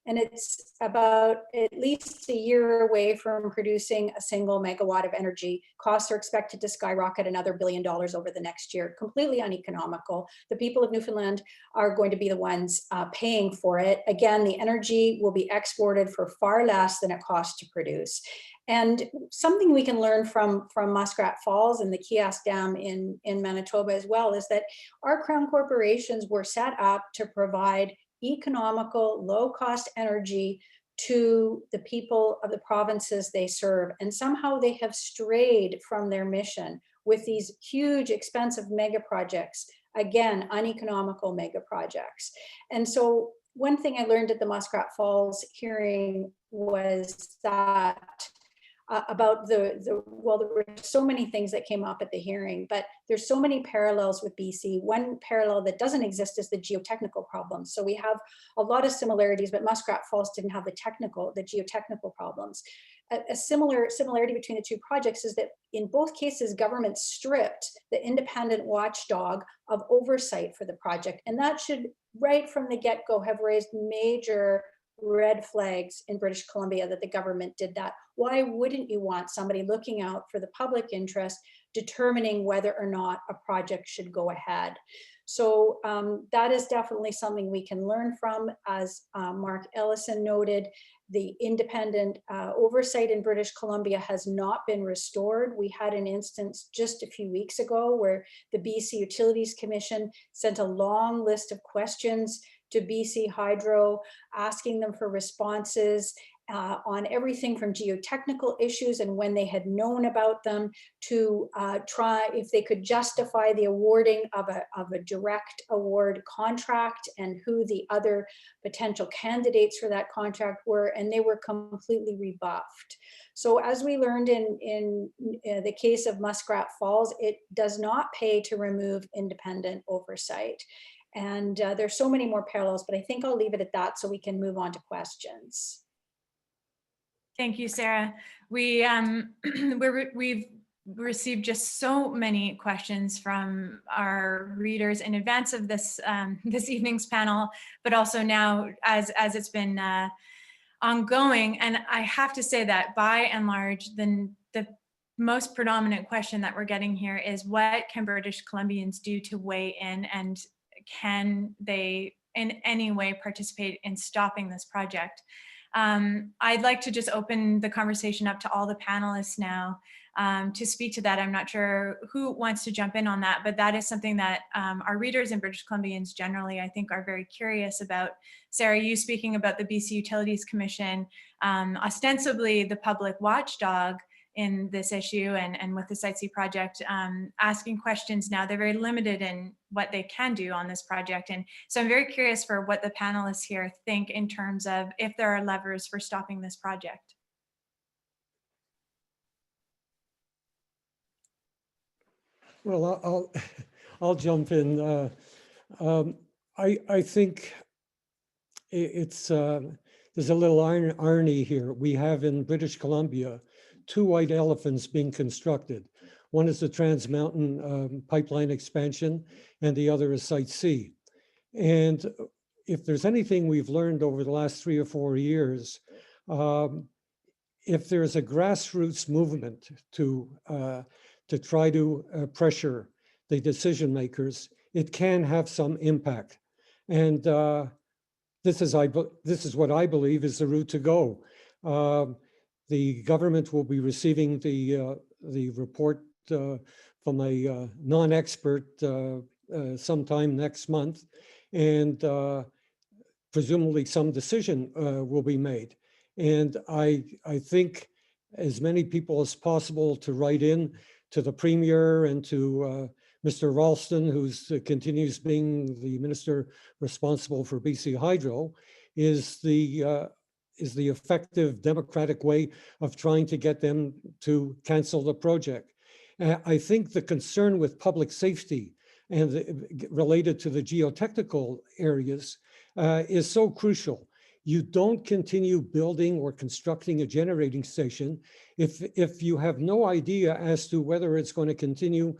And it's about at least a year away from producing a single megawatt of energy. Costs are expected to skyrocket another $1 billion over the next year. Completely uneconomical. The people of Newfoundland are going to be the ones paying for it. Again, the energy will be exported for far less than it costs to produce. And something we can learn from Muskrat Falls and the Kiosk Dam in Manitoba as well is that our crown corporations were set up to provide economical, low-cost energy to the people of the provinces they serve. And somehow they have strayed from their mission with these huge, expensive mega projects, again, uneconomical mega projects. And so one thing I learned at the Muskrat Falls hearing was that about well, there were so many things that came up at the hearing, but there's so many parallels with BC. One parallel that doesn't exist is the geotechnical problems. So we have a lot of similarities, but Muskrat Falls didn't have the geotechnical problems. A similarity between the two projects is that in both cases, government stripped the independent watchdog of oversight for the project. And that should, right from the get-go, have raised major red flags in British Columbia that the government did that. Why wouldn't you want somebody looking out for the public interest, determining whether or not a project should go ahead? So that is definitely something we can learn from. As Mark Ellison noted, the independent oversight in British Columbia has not been restored. We had an instance just a few weeks ago where the BC Utilities Commission sent a long list of questions to BC Hydro, asking them for responses on everything from geotechnical issues and when they had known about them, to try if they could justify the awarding of a direct award contract and who the other potential candidates for that contract were, and they were completely rebuffed. So as we learned in the case of Muskrat Falls, it does not pay to remove independent oversight. And there's so many more parallels, but I think I'll leave it at that so we can move on to questions. Thank you, Sarah. We've received just so many questions from our readers in advance of this this evening's panel, but also now as it's been ongoing. And I have to say that by and large, the most predominant question that we're getting here is, what can British Columbians do to weigh in, and can they in any way participate in stopping this project? I'd like to just open the conversation up to all the panelists now to speak to that. I'm not sure who wants to jump in on that, but that is something that our readers and British Columbians generally, I think, are very curious about. Sarah, you speaking about the BC Utilities Commission, ostensibly the public watchdog in this issue and with the Site C project, asking questions now. They're very limited in what they can do on this project. And so I'm very curious for what the panelists here think in terms of if there are levers for stopping this project. Well, I'll jump in. I think it's there's a little irony here. We have in British Columbia 2 white elephants being constructed. One is the Trans Mountain pipeline expansion, and the other is Site C. And if there's anything we've learned over the last 3 or 4 years, if there's a grassroots movement to try to pressure the decision makers, it can have some impact. And this is what I believe is the route to go. The government will be receiving the report from a non-expert sometime next month, and presumably some decision will be made. And I think as many people as possible to write in to the Premier and to Mr. Ralston, who continues being the minister responsible for BC Hydro, is the effective democratic way of trying to get them to cancel the project. I think the concern with public safety and related to the geotechnical areas is so crucial. You don't continue building or constructing a generating station if you have no idea as to whether it's going to continue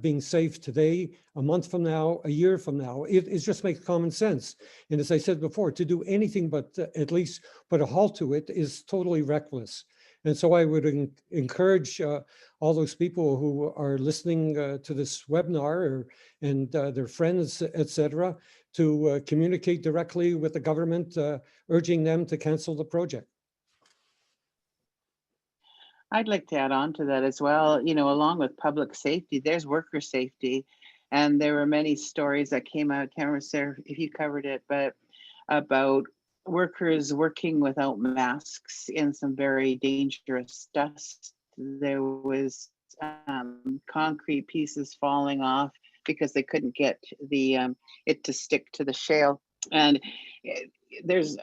being safe today, a month from now, a year from now. It just makes common sense. And as I said before, to do anything but at least put a halt to it is totally reckless. And so I would encourage all those people who are listening to this webinar and their friends, etc., to communicate directly with the government, urging them to cancel the project. I'd like to add on to that as well. You know, along with public safety, there's worker safety. And there were many stories that came out, can't remember, Sarah, if you covered it, but about workers working without masks in some very dangerous dust. There was concrete pieces falling off because they couldn't get it to stick to the shale. And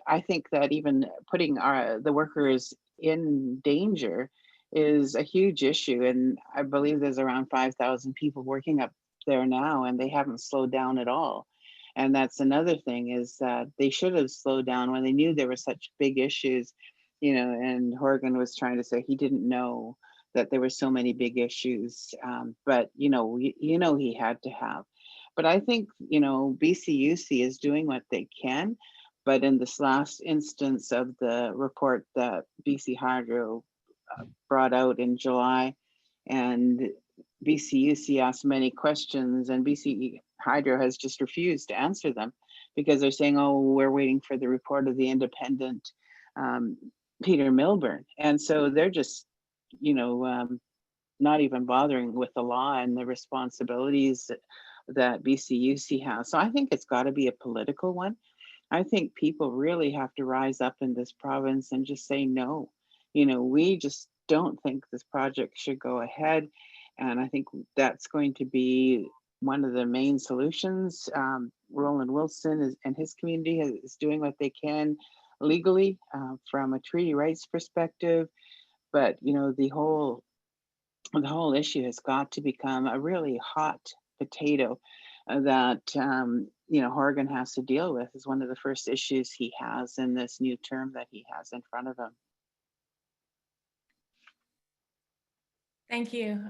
I think that even putting the workers in danger is a huge issue. And I believe there's around 5,000 people working up there now, and they haven't slowed down at all. And that's another thing, is that they should have slowed down when they knew there were such big issues, you know, and Horgan was trying to say he didn't know that there were so many big issues, but, you know, he had to have. But I think, you know, BCUC is doing what they can, but in this last instance of the report that BC Hydro brought out in July, and BCUC asked many questions, and BC Hydro has just refused to answer them because they're saying, oh, we're waiting for the report of the independent Peter Milburn. And so they're just, you know, not even bothering with the law and the responsibilities that BCUC has. So I think it's got to be a political one. I think people really have to rise up in this province and just say no. You know, we just don't think this project should go ahead. And I think that's going to be one of the main solutions. Roland Wilson and his community is doing what they can legally from a treaty rights perspective. But, you know, the whole issue has got to become a really hot potato that, you know, Horgan has to deal with, is one of the first issues he has in this new term that he has in front of him. Thank you.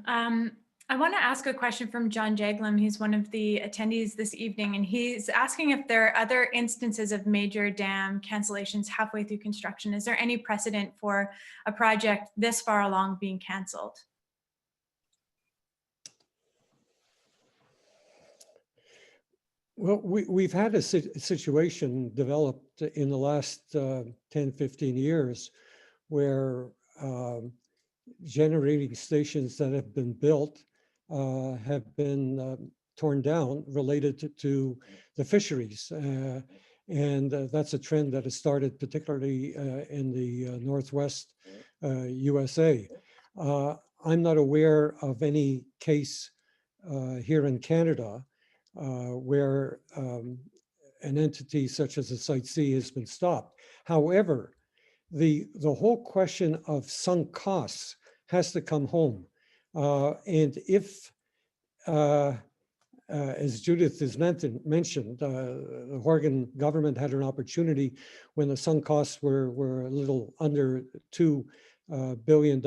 I want to ask a question from John Jaglum. He's one of the attendees this evening, and he's asking if there are other instances of major dam cancellations halfway through construction. Is there any precedent for a project this far along being canceled? Well, we've had a situation developed in the last 10, 15 years where generating stations that have been built have been torn down related to the fisheries. And that's a trend that has started particularly in the Northwest USA. I'm not aware of any case here in Canada where an entity such as a Site C has been stopped. However, the whole question of sunk costs has to come home. And if, as Judith has mentioned, the Oregon government had an opportunity when the sunk costs were a little under $2 billion.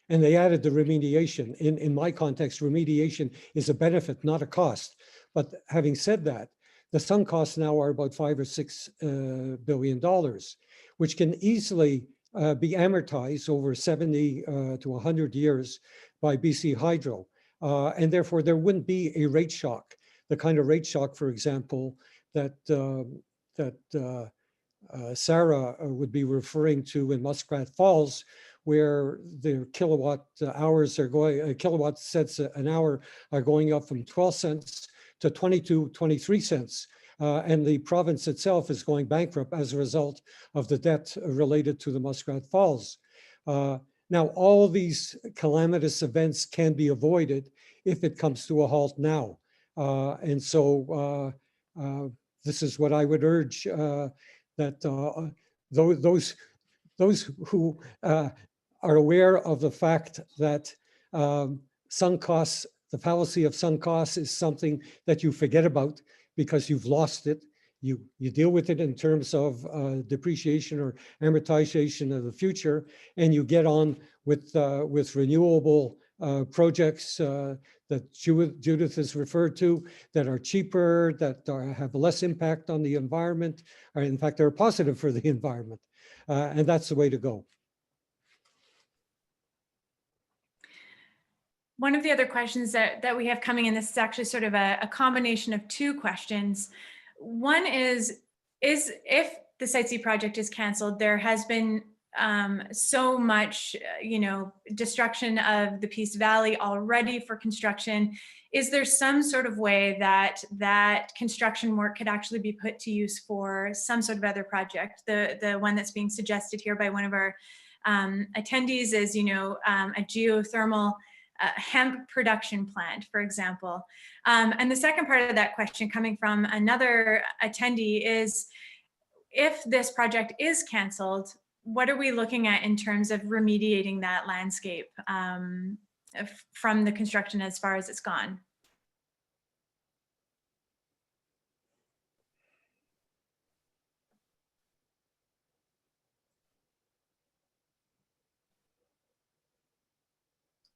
And they added the remediation. In my context, remediation is a benefit, not a cost. But having said that, the sunk costs now are about $5 or $6 billion, which can easily be amortized over 70 to 100 years by BC Hydro. And therefore, there wouldn't be a rate shock, the kind of rate shock, for example, that Sarah would be referring to in Muskrat Falls, where the kilowatt hours are going, kilowatt cents an hour are going up from 12 cents to 22, 23 cents. And the province itself is going bankrupt as a result of the debt related to the Muskrat Falls. Now, all these calamitous events can be avoided if it comes to a halt now. And so this is what I would urge, that those who are aware of the fact that sunk costs, the fallacy of sunk costs is something that you forget about because you've lost it. You deal with it in terms of depreciation or amortization of the future, and you get on with renewable projects that Judith has referred to, that are cheaper, that have less impact on the environment, or in fact, they're positive for the environment. And that's the way to go. One of the other questions that we have coming in, this is actually sort of a combination of two questions. One is if the Site C project is canceled, there has been so much, destruction of the Peace Valley already for construction. Is there some sort of way that construction work could actually be put to use for some sort of other project? The one that's being suggested here by one of our attendees is, a geothermal hemp production plant, for example. And the second part of that question coming from another attendee is, if this project is canceled, what are we looking at in terms of remediating that landscape from the construction as far as it's gone?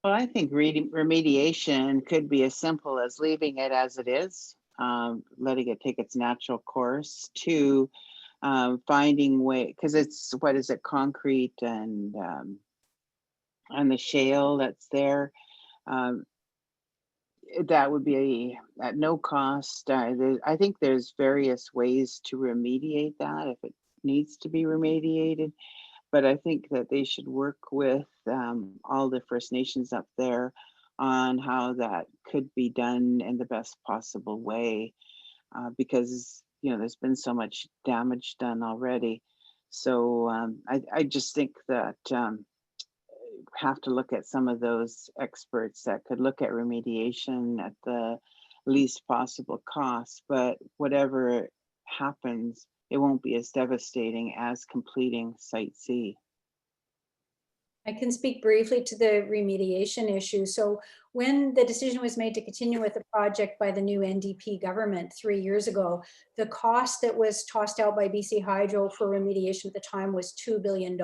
Well, I think remediation could be as simple as leaving it as it is, letting it take its natural course, to finding way, because it's, what is it, concrete and the shale that's there. That would be at no cost. I think there's various ways to remediate that if it needs to be remediated. But I think that they should work with all the First Nations up there on how that could be done in the best possible way, because there's been so much damage done already. So I just think that have to look at some of those experts that could look at remediation at the least possible cost. But whatever happens, it won't be as devastating as completing Site C. I can speak briefly to the remediation issue. So when the decision was made to continue with the project by the new NDP government 3 years ago, the cost that was tossed out by BC Hydro for remediation at the time was $2 billion.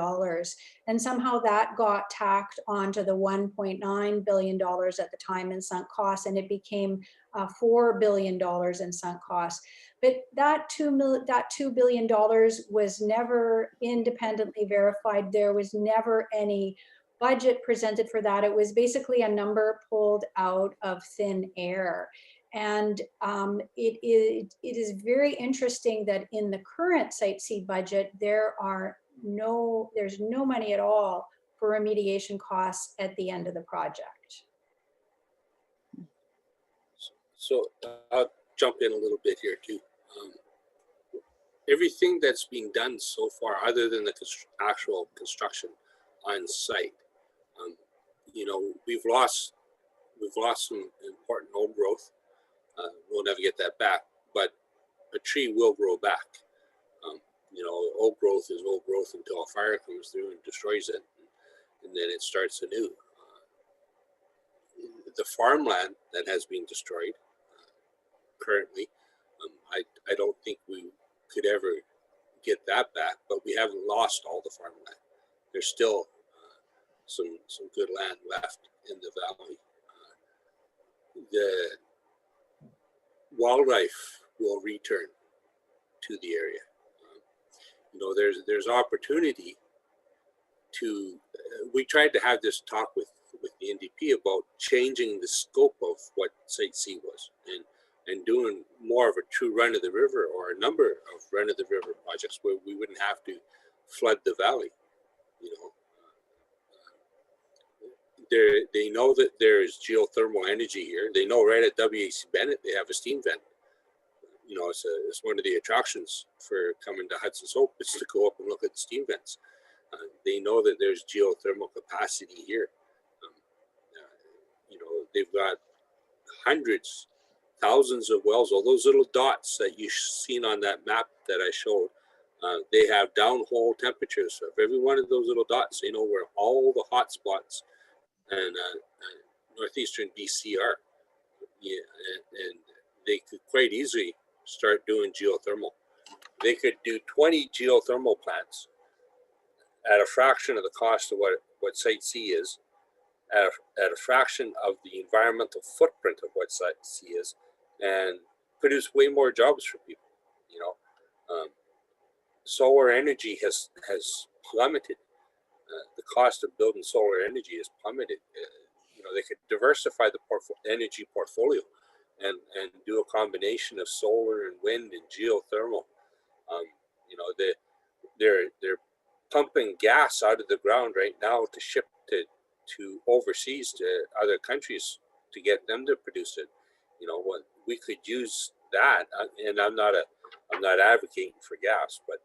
And somehow that got tacked onto the $1.9 billion at the time in sunk costs, and it became $4 billion in sunk costs. But that $2 billion was never independently verified. There was never any budget presented for that. It was basically a number pulled out of thin air. And it is very interesting that in the current Site C budget, there's no money at all for remediation costs at the end of the project. So I'll jump in a little bit here too. Everything that's being done so far, other than the actual construction on site, you know, we've lost some important old growth. We'll never get that back, but a tree will grow back. You know, old growth is old growth until a fire comes through and destroys it, and then it starts anew. The farmland that has been destroyed currently, I don't think we could ever get that back, but we haven't lost all the farmland. There's still some good land left in the valley. The wildlife will return to the area. You know, there's opportunity to. We tried to have this talk with the NDP about changing the scope of what Site C was, and doing more of a true run of the river, or a number of run of the river projects where we wouldn't have to flood the valley. You know, they know that there's geothermal energy here. They know right at WAC Bennett they have a steam vent. You know, it's one of the attractions for coming to Hudson's Hope is to go up and look at the steam vents. They know that there's geothermal capacity here. You know, they've got hundreds, thousands of wells. All those little dots that you've seen on that map that I showed, they have downhole temperatures of every one of those little dots. They know where all the hot spots and northeastern BC are. Yeah, and they could quite easily start doing geothermal. They could do 20 geothermal plants at a fraction of the cost of what Site C is, at a fraction of the environmental footprint of what Site C is, and produce way more jobs for people. You know, solar energy has plummeted. The cost of building solar energy has plummeted. You know, they could diversify the energy portfolio and do a combination of solar and wind and geothermal. You know, they're pumping gas out of the ground right now to ship to overseas to other countries to get them to produce it. You know, what we could use that, and I'm not advocating for gas, but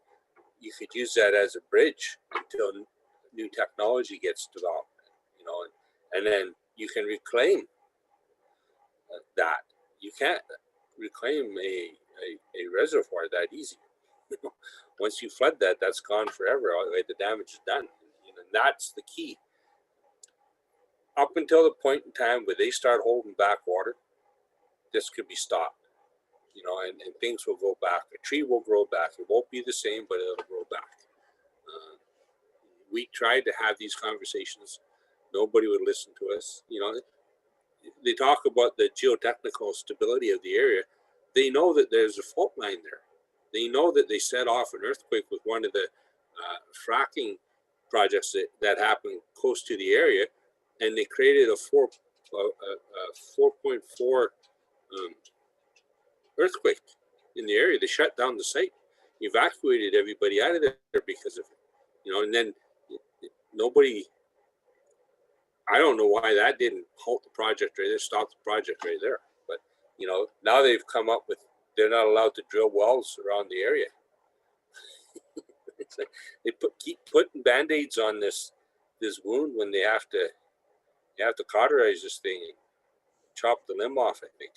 you could use that as a bridge until new technology gets developed. You know, and then you can reclaim that. You can't reclaim a reservoir that easy. Once you flood that, that's gone forever. The damage is done. You know, and that's the key. Up until the point in time where they start holding back water, this could be stopped. You know, and things will go back. A tree will grow back. It won't be the same, but it'll grow back. We tried to have these conversations. Nobody would listen to us. You know, they talk about the geotechnical stability of the area. They know that there's a fault line there. They know that they set off an earthquake with one of the fracking projects that happened close to the area, and they created a 4.4 earthquake in the area. They shut down the site, evacuated everybody out of there because of it. You know, and then nobody. I don't know why that didn't halt the project right there, stop the project right there. But you know, now they've come up with they're not allowed to drill wells around the area. It's like they keep putting band-aids on this wound when they have to cauterize this thing and chop the limb off, I think.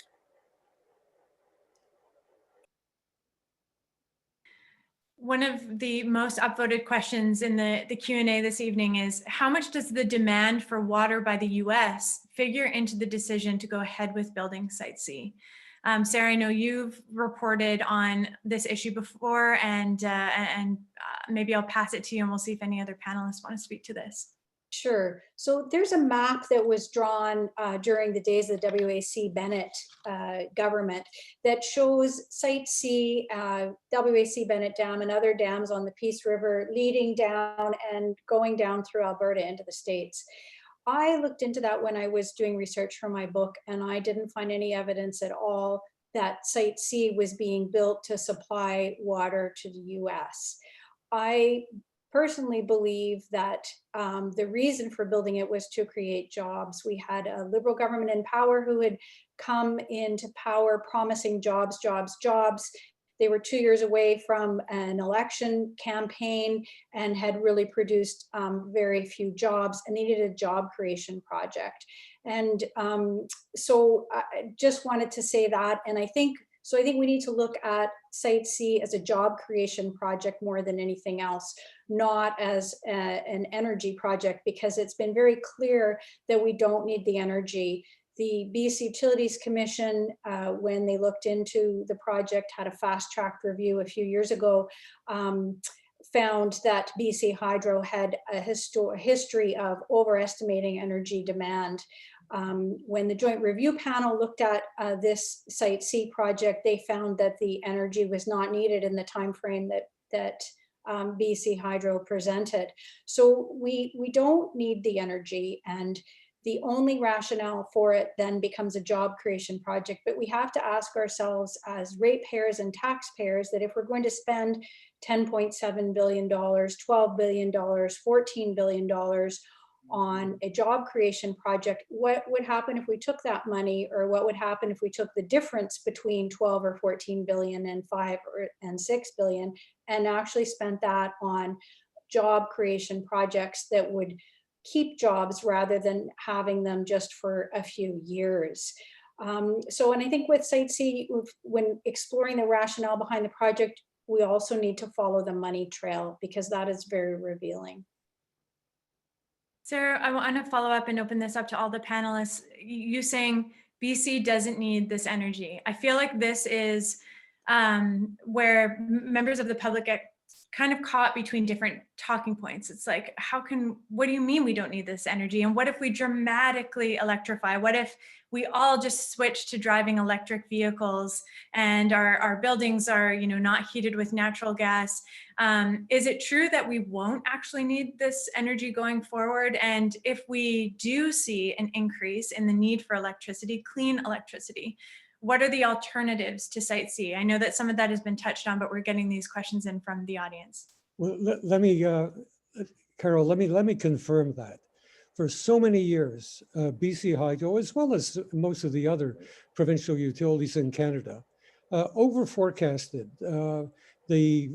One of the most upvoted questions in the Q&A this evening is, how much does the demand for water by the US figure into the decision to go ahead with building Site C? Sarah, I know you've reported on this issue before, and maybe I'll pass it to you and we'll see if any other panelists want to speak to this. Sure. So there's a map that was drawn during the days of the WAC Bennett government that shows Site C, WAC Bennett Dam, and other dams on the Peace River leading down and going down through Alberta into the States. I looked into that when I was doing research for my book, and I didn't find any evidence at all that Site C was being built to supply water to the US. I personally believe that the reason for building it was to create jobs. We had a Liberal government in power who had come into power promising jobs, jobs, jobs. They were 2 years away from an election campaign and had really produced very few jobs, and needed a job creation project. And so I just wanted to say that, and I think we need to look at Site C as a job creation project more than anything else, not as an energy project, because it's been very clear that we don't need the energy. The BC Utilities Commission, when they looked into the project, had a fast-track review a few years ago, found that BC Hydro had a history of overestimating energy demand. When the Joint Review Panel looked at this Site C project, they found that the energy was not needed in the time frame that BC Hydro presented. So we don't need the energy, and the only rationale for it then becomes a job creation project. But we have to ask ourselves as ratepayers and taxpayers that if we're going to spend $10.7 billion, $12 billion, $14 billion on a job creation project, what would happen if we took that money, or what would happen if we took the difference between 12 or 14 billion and 5 and 6 billion and actually spent that on job creation projects that would keep jobs rather than having them just for a few years. And I think with Site C, when exploring the rationale behind the project, we also need to follow the money trail, because that is very revealing. Sarah, I want to follow up and open this up to all the panelists. You saying BC doesn't need this energy. I feel like this is where members of the public get kind of caught between different talking points. It's like, what do you mean we don't need this energy? And what if we dramatically electrify? What if we all just switch to driving electric vehicles and our buildings are, not heated with natural gas? Is it true that we won't actually need this energy going forward? And if we do see an increase in the need for electricity, clean electricity, what are the alternatives to Site C? I know that some of that has been touched on, but we're getting these questions in from the audience. Well, let me, Carol, let me confirm that. For so many years, BC Hydro, as well as most of the other provincial utilities in Canada, over forecasted the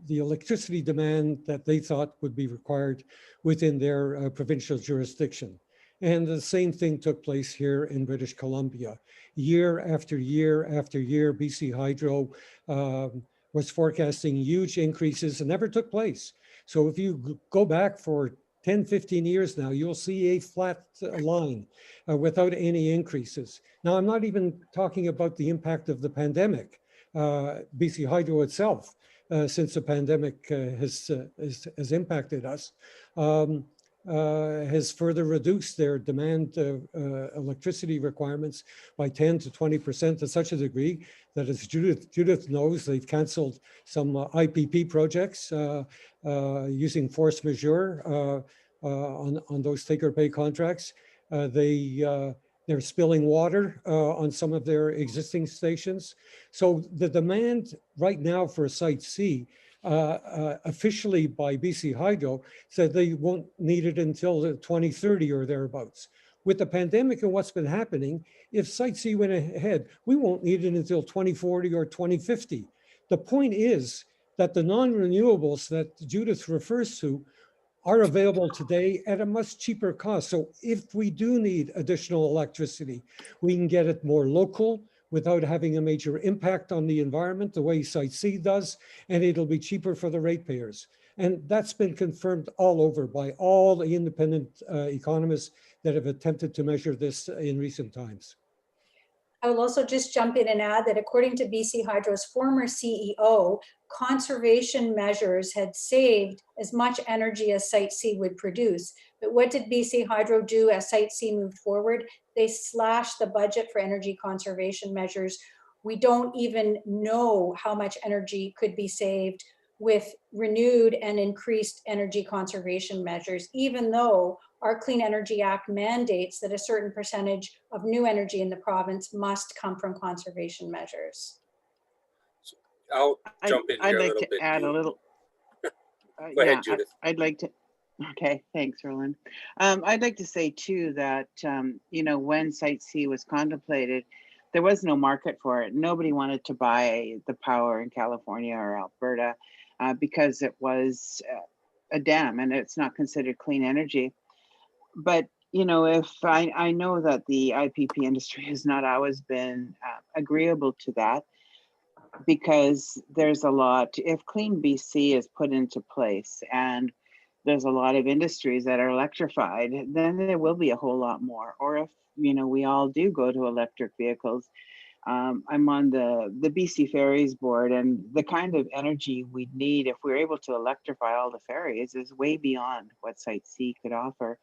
electricity demand that they thought would be required within their provincial jurisdiction. And the same thing took place here in British Columbia. Year after year after year, BC Hydro was forecasting huge increases and never took place. So if you go back for 10, 15 years now, you'll see a flat line without any increases. Now, I'm not even talking about the impact of the pandemic. BC Hydro itself, since the pandemic has impacted us, has further reduced their demand electricity requirements by 10 to 20% to such a degree that, as Judith knows, they've canceled some IPP projects using force majeure on those take-or-pay contracts. They're spilling water on some of their existing stations. So the demand right now for Site C, officially by BC Hydro, said they won't need it until 2030 or thereabouts. With the pandemic and what's been happening, if Site C went ahead, we won't need it until 2040 or 2050. The point is that the non-renewables that Judith refers to are available today at a much cheaper cost. So if we do need additional electricity, we can get it more local, without having a major impact on the environment the way Site C does, and it'll be cheaper for the ratepayers. And that's been confirmed all over by all the independent economists that have attempted to measure this in recent times. I will also just jump in and add that according to BC Hydro's former CEO, conservation measures had saved as much energy as Site C would produce. But what did BC Hydro do as Site C moved forward? They slashed the budget for energy conservation measures. We don't even know how much energy could be saved with renewed and increased energy conservation measures, even though our Clean Energy Act mandates that a certain percentage of new energy in the province must come from conservation measures. I'll jump in I'd here a like little to bit. add a little. Go ahead, Judith. I'd like to. Okay, thanks, Roland. I'd like to say too that you know, when Site C was contemplated, there was no market for it. Nobody wanted to buy the power in California or Alberta because it was a dam and it's not considered clean energy. But you know, if I know that the IPP industry has not always been agreeable to that, because there's a lot, if Clean BC is put into place and there's a lot of industries that are electrified, then there will be a whole lot more. Or if, you know, we all do go to electric vehicles. I'm on the BC Ferries board, and the kind of energy we'd need if we're able to electrify all the ferries is way beyond what Site C could offer.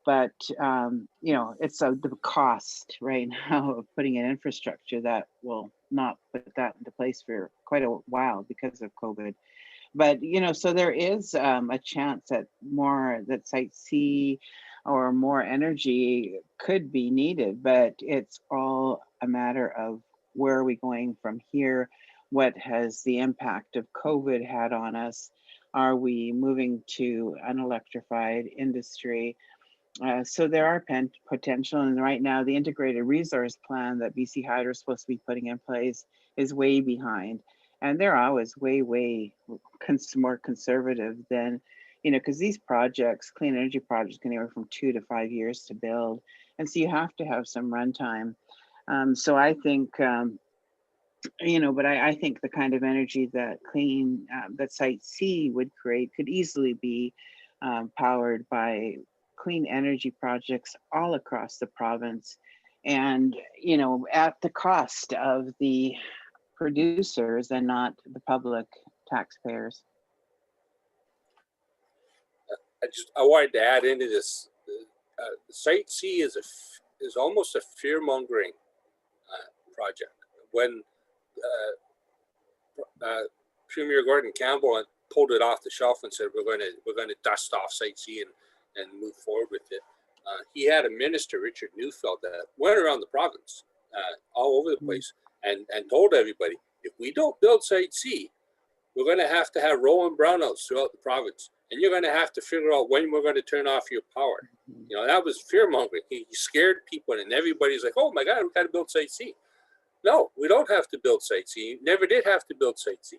But, you know, it's the cost right now of putting in infrastructure that will not put that into place for quite a while because of COVID. But, you know, so there is a chance that that Site C or more energy could be needed, but it's all a matter of where are we going from here? What has the impact of COVID had on us? Are we moving to an electrified industry? So there are potential, and right now the integrated resource plan that BC Hydro is supposed to be putting in place is way behind, and they're always way more conservative than, you know, because these projects, clean energy projects, can anywhere from 2 to 5 years to build, and so you have to have some runtime. So I think, you know, but I think the kind of energy that that Site C would create could easily be powered by clean energy projects all across the province, and, you know, at the cost of the producers and not the public taxpayers. I wanted to add into this. Site C is almost a fear-mongering project. When Premier Gordon Campbell pulled it off the shelf and said we're going to dust off Site C and move forward with it, he had a minister, Richard Newfield, that went around the province, all over the place, and told everybody, if we don't build Site C, we're going to have rolling brownouts throughout the province, and you're going to have to figure out when we're going to turn off your power. You know, that was fear-mongering. He scared people, and everybody's like, oh my God, we got to build Site C. No, we don't have to build Site C. Never did have to build Site C.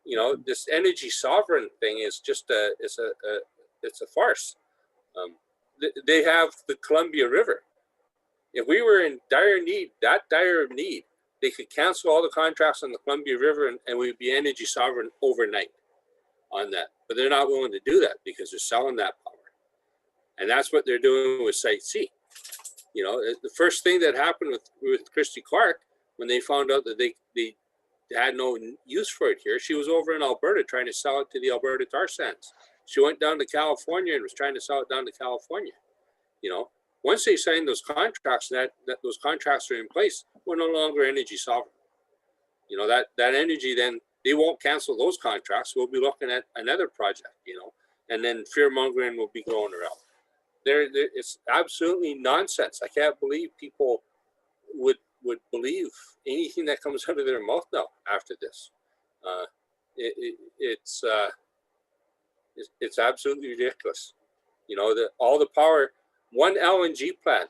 You know, this energy sovereign thing is just it's a farce. They have the Columbia River. If we were in dire need, they could cancel all the contracts on the Columbia River and we'd be energy sovereign overnight on that. But they're not willing to do that because they're selling that power. And that's what they're doing with Site C. You know, the first thing that happened with Christy Clark, when they found out that they had no use for it here, she was over in Alberta trying to sell it to the Alberta tar sands. She went down to California and was trying to sell it down to California. You know, once they signed those contracts, that those contracts are in place, we're no longer energy sovereign. You know, that energy, then they won't cancel those contracts. We'll be looking at another project, you know, and then fear mongering will be going around. It's absolutely nonsense. I can't believe people would believe anything that comes out of their mouth now after this. It's absolutely ridiculous. You know, all the power, one LNG plant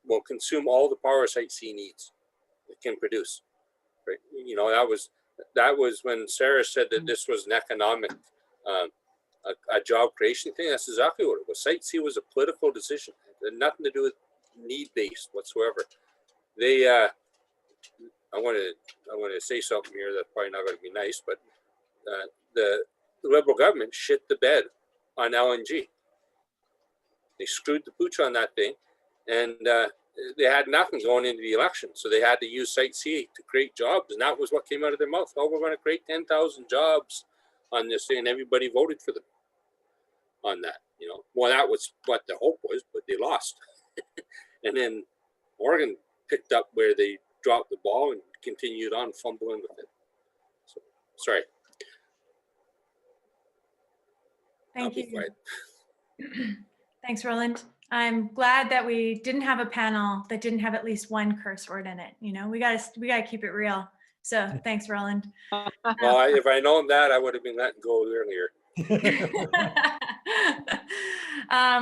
will consume all the power Site C needs, it can produce. Right? You know, that was when Sarah said that this was an economic, a job creation thing. That's exactly what it was. Site C was a political decision. It had nothing to do with need-based whatsoever. they, I want to say something here that's probably not going to be nice, but the Liberal government shit the bed on LNG. They screwed the pooch on that thing, and they had nothing going into the election, so they had to use Site C to create jobs, and that was what came out of their mouth. Oh, we're going to create 10,000 jobs on this thing, and everybody voted for them on that. You know, well, that was what the hope was, but they lost. And then Oregon picked up where they dropped the ball and continued on fumbling with it. So, sorry. Thank I'll be you. quiet. Thanks, Roland. I'm glad that we didn't have a panel that didn't have at least one curse word in it. You know, we gotta keep it real. So thanks, Roland. Well, if I known that, I would have been letting go earlier.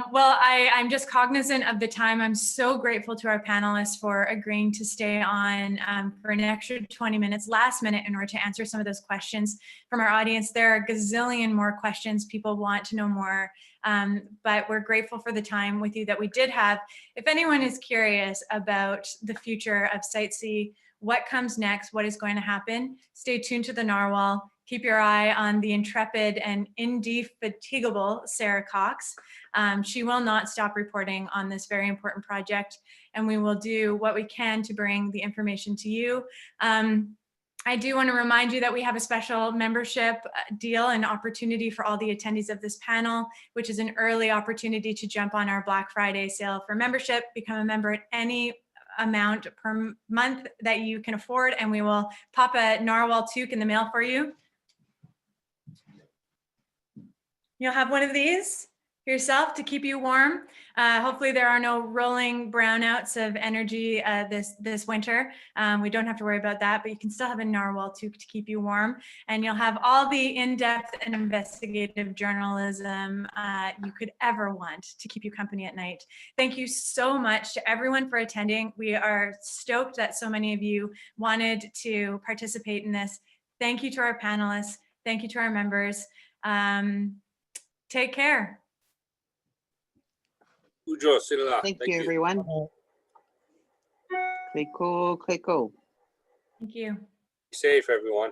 Well, I'm just cognizant of the time. I'm so grateful to our panelists for agreeing to stay on for an extra 20 minutes, last minute, in order to answer some of those questions from our audience. There are a gazillion more questions. People want to know more, but we're grateful for the time with you that we did have. If anyone is curious about the future of Site C, what comes next, what is going to happen, stay tuned to the Narwhal. Keep your eye on the intrepid and indefatigable Sarah Cox. She will not stop reporting on this very important project, and we will do what we can to bring the information to you. I do want to remind you that we have a special membership deal and opportunity for all the attendees of this panel, which is an early opportunity to jump on our Black Friday sale for membership. Become a member at any amount per month that you can afford, and we will pop a Narwhal toque in the mail for you. You'll have one of these yourself to keep you warm. Hopefully there are no rolling brownouts of energy this winter. We don't have to worry about that, but you can still have a Narwhal toque to keep you warm. And you'll have all the in-depth and investigative journalism you could ever want to keep you company at night. Thank you so much to everyone for attending. We are stoked that so many of you wanted to participate in this. Thank you to our panelists. Thank you to our members. Take care. Ujo, sila. Thank you, everyone. Cleko, cleko. Thank you. Be safe, everyone.